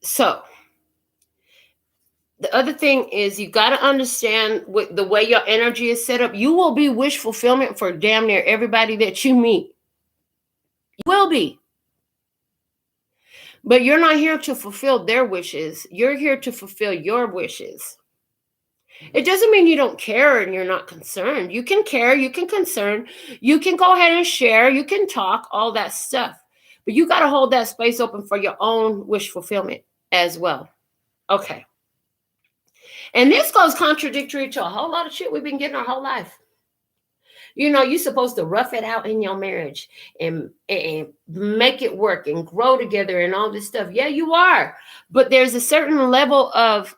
So the other thing is you got to understand the way your energy is set up. You will be wish fulfillment for damn near everybody that you meet. You will be. But you're not here to fulfill their wishes. You're here to fulfill your wishes. It doesn't mean you don't care and you're not concerned. You can care, you can concern, you can go ahead and share, you can talk, all that stuff. But you got to hold that space open for your own wish fulfillment as well. Okay. And this goes contradictory to a whole lot of shit we've been getting our whole life. You know, you're supposed to rough it out in your marriage and make it work and grow together and all this stuff. Yeah, you are. But there's a certain level of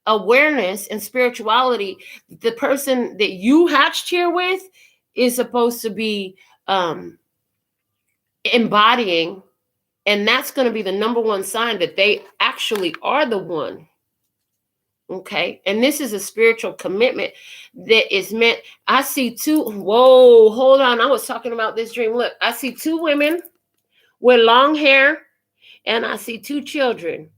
awareness and spirituality. The person that you hatched here with is supposed to be embodying. And that's going to be the number one sign that they actually are the one. Okay. And this is a spiritual commitment that is meant. I see whoa, hold on. I was talking about this dream. Look, I see two women with long hair and I see two children.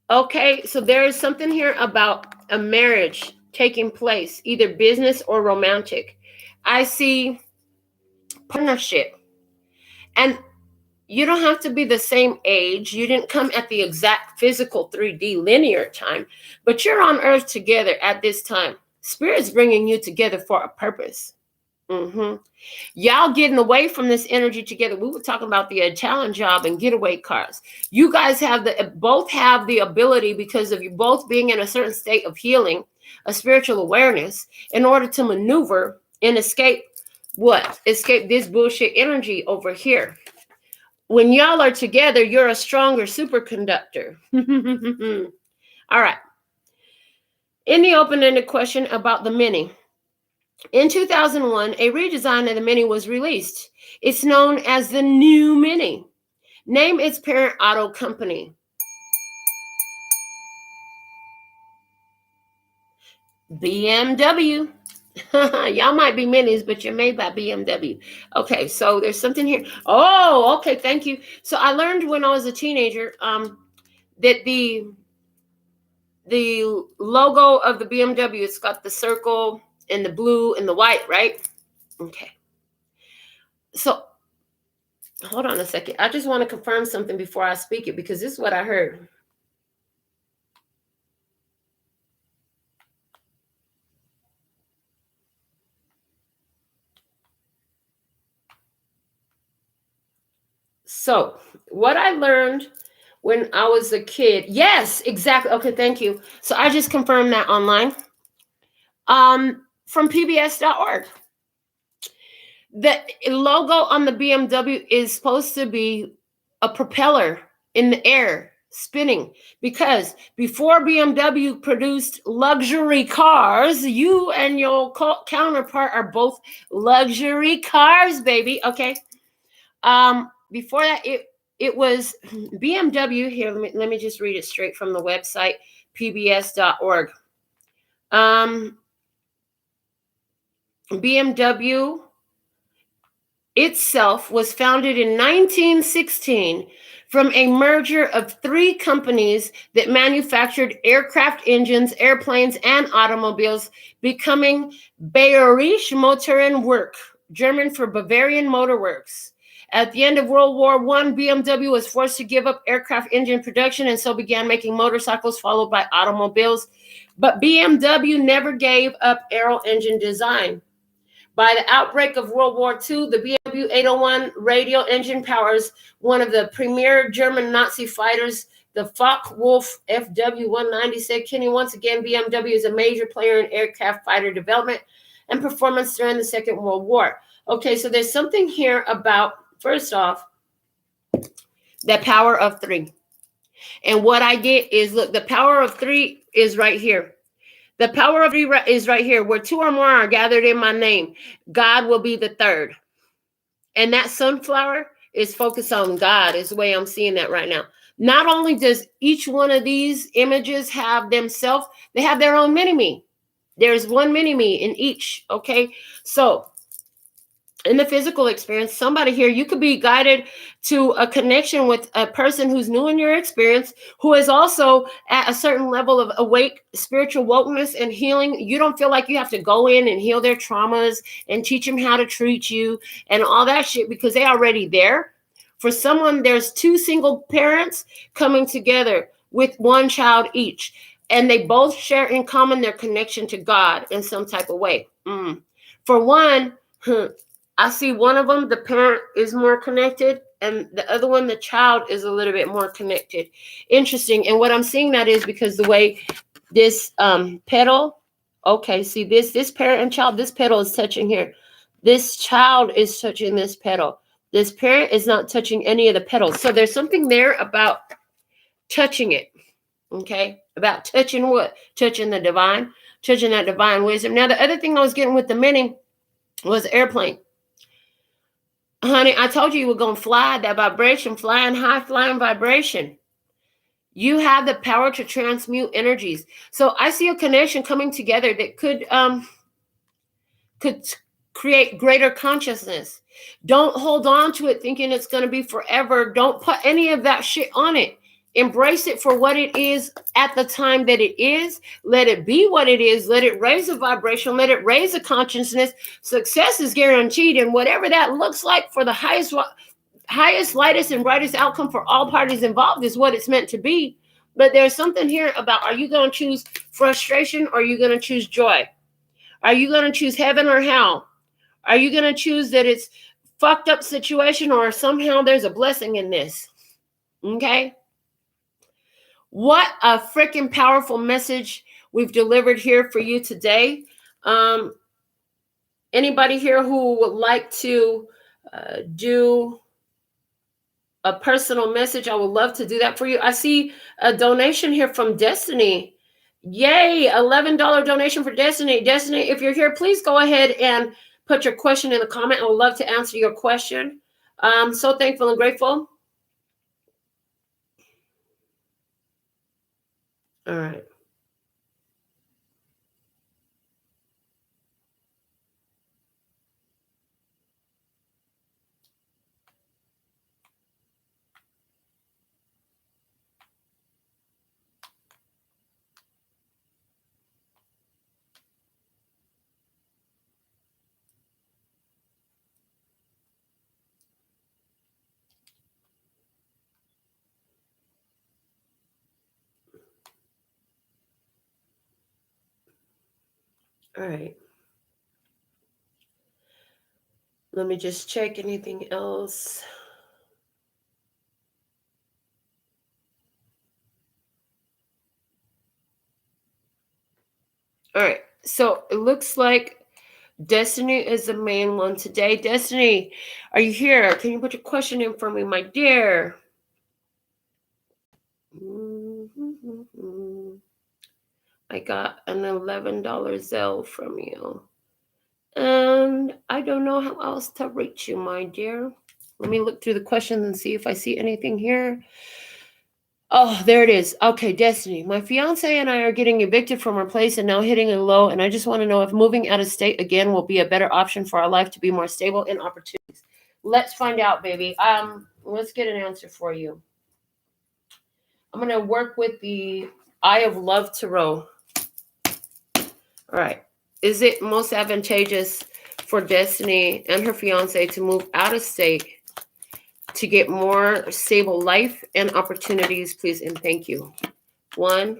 Okay. So there is something here about a marriage taking place, either business or romantic. I see partnership. And you don't have to be the same age. You didn't come at the exact physical 3D linear time, but you're on earth together at this time. Spirit's bringing you together for a purpose. Y'all getting away from this energy together. We were talking about the Italian job and getaway cars. You guys both have the ability, because of you both being in a certain state of healing, a spiritual awareness, in order to maneuver and escape this bullshit energy over here. When y'all are together, you're a stronger superconductor. All right. In the open-ended question about the Mini. In 2001, a redesign of the Mini was released. It's known as the new Mini. Name its parent auto company. BMW. Y'all might be minis, but you're made by BMW. Okay, so there's something here. Oh, okay, thank you. So I learned when I was a teenager that the the logo of the BMW. It's got the circle and the blue and the white, right? Okay. So hold on a second. I just want to confirm something before I speak it, because this is what I heard. So what I learned when I was a kid. Yes, exactly. Okay, thank you. So I just confirmed that online. From pbs.org. The logo on the BMW is supposed to be a propeller in the air spinning, because before BMW produced luxury cars, you and your counterpart are both luxury cars, baby. Okay. Before that, it was BMW. Here, let me just read it straight from the website, pbs.org. BMW itself was founded in 1916 from a merger of 3 companies that manufactured aircraft engines, airplanes, and automobiles, becoming Bayerische Motorenwerk, German for Bavarian Motor Works. At the end of World War I, BMW was forced to give up aircraft engine production and so began making motorcycles, followed by automobiles. But BMW never gave up aero engine design. By the outbreak of World War II, the BMW 801 radial engine powers one of the premier German Nazi fighters, the Focke-Wulf FW-190. Said Kenny, once again, BMW is a major player in aircraft fighter development and performance during the Second World War. Okay, so there's something here about, first off, the power of 3. And what I get is, look, the power of 3 is right here. The power of 3 is right here. Where 2 or more are gathered in my name, God will be the 3rd. And that sunflower is focused on God, is the way I'm seeing that right now. Not only does each one of these images have themselves, they have their own mini-me. There's one mini-me in each, okay? So in the physical experience, somebody here, you could be guided to a connection with a person who's new in your experience, who is also at a certain level of awake spiritual wokeness and healing. You don't feel like you have to go in and heal their traumas and teach them how to treat you and all that shit, because they're already there. For someone, there's 2 single parents coming together with 1 child each, and they both share in common their connection to God in some type of way. For one, I see one of them, the parent is more connected, and the other one, the child, is a little bit more connected. Interesting. And what I'm seeing that is because the way this petal, okay, see this parent and child, this petal is touching here. This child is touching this petal. This parent is not touching any of the petals. So there's something there about touching it, okay? About touching what? Touching the divine, touching that divine wisdom. Now, the other thing I was getting with the mini was airplane. Honey, I told you were going to fly, that vibration, flying high, flying vibration. You have the power to transmute energies. So I see a connection coming together that could create greater consciousness. Don't hold on to it thinking it's going to be forever. Don't put any of that shit on it. Embrace it for what it is at the time that it is. Let it be what it is. Let it raise a vibration. Let it raise a consciousness. Success is guaranteed. And whatever that looks like for the highest, lightest, and brightest outcome for all parties involved is what it's meant to be. But there's something here about, are you going to choose frustration or are you going to choose joy? Are you going to choose heaven or hell? Are you going to choose that it's fucked up situation or somehow there's a blessing in this? Okay? What a freaking powerful message we've delivered here for you today. Anybody here who would like to do a personal message, I would love to do that for you. I see a donation here from Destiny. Yay, $11 donation for Destiny. Destiny, if you're here, please go ahead and put your question in the comment. I would love to answer your question. I'm so thankful and grateful. All right. All right. Let me just check anything else. All right. So it looks like Destiny is the main one today. Destiny, are you here? Can you put your question in for me, my dear? I got an $11 Zelle from you. And I don't know how else to reach you, my dear. Let me look through the questions and see if I see anything here. Oh, there it is. Okay, Destiny. My fiance and I are getting evicted from our place and now hitting a low. And I just want to know if moving out of state again will be a better option for our life to be more stable and opportunities. Let's find out, baby. Let's get an answer for you. I'm going to work with the Eye of Love Tarot. All right. Is it most advantageous for Destiny and her fiance to move out of state to get more stable life and opportunities, please and thank you? 1,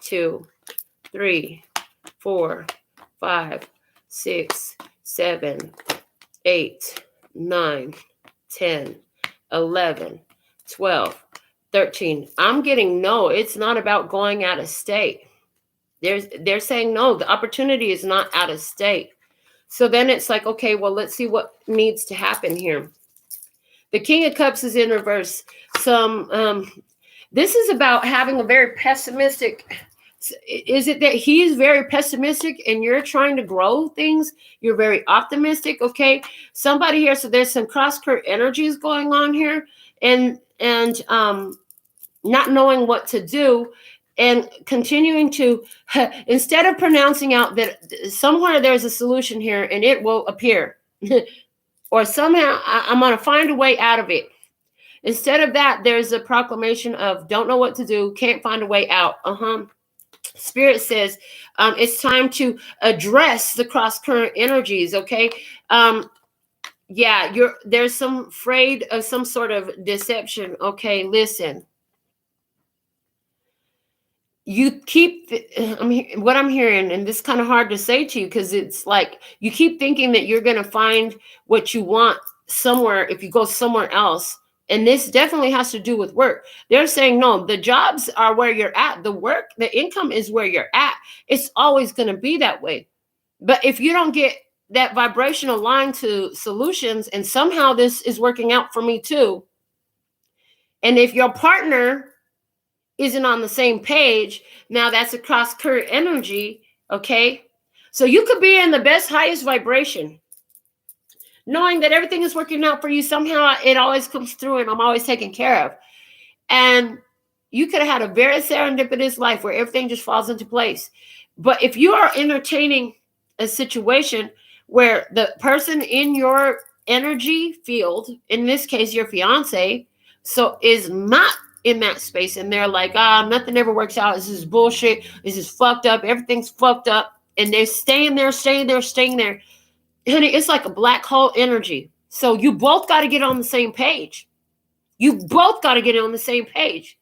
2, 3, 4, 5, 6, 7, 8, 9, 10, 11, 12, 13. I'm getting no. It's not about going out of state. They're saying no. The opportunity is not out of state. So then it's like, okay, well, let's see what needs to happen here. The King of Cups is in reverse. This is about having a very pessimistic. Is it that he's very pessimistic and you're trying to grow things? You're very optimistic. Okay. Somebody here. So there's some cross current energies going on here and not knowing what to do and continuing to, instead of pronouncing out that somewhere there's a solution here and it will appear or somehow I'm going to find a way out of it. Instead of that, there's a proclamation of don't know what to do, can't find a way out. Spirit says it's time to address the cross current energies. Okay. There's some afraid of some sort of deception. Okay. Listen, you keep, what I'm hearing, and this is kind of hard to say to you because it's like you keep thinking that you're going to find what you want somewhere if you go somewhere else. And this definitely has to do with work. They're saying, no, the jobs are where you're at. The work, the income is where you're at. It's always going to be that way. But if you don't get that vibrational line to solutions, and somehow this is working out for me too. And if your partner isn't on the same page, now that's a cross current energy. Okay. So you could be in the best, highest vibration, knowing that everything is working out for you. Somehow it always comes through and I'm always taken care of. And you could have had a very serendipitous life where everything just falls into place. But if you are entertaining a situation where the person in your energy field, in this case, your fiance, so is not in that space and they're like, nothing ever works out. This is bullshit. This is fucked up. Everything's fucked up. And they're staying there. Honey, it's like a black hole energy. So you both got to get on the same page. You both got to get on the same page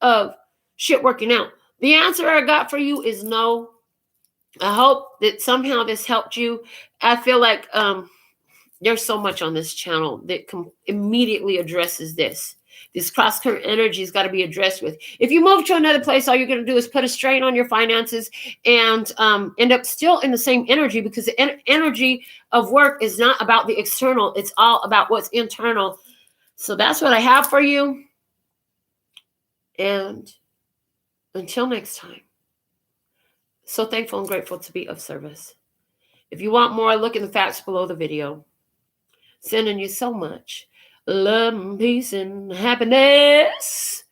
of shit working out. The answer I got for you is no. I hope that somehow this helped you. I feel like there's so much on this channel that immediately addresses this. This cross-current energy has got to be addressed with. If you move to another place, all you're going to do is put a strain on your finances and end up still in the same energy because the energy of work is not about the external. It's all about what's internal. So that's what I have for you. And until next time, so thankful and grateful to be of service. If you want more, look in the facts below the video. Sending you so much love, peace, and happiness.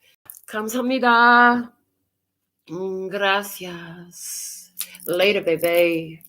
Kamsahamnida. Gracias. Later, baby.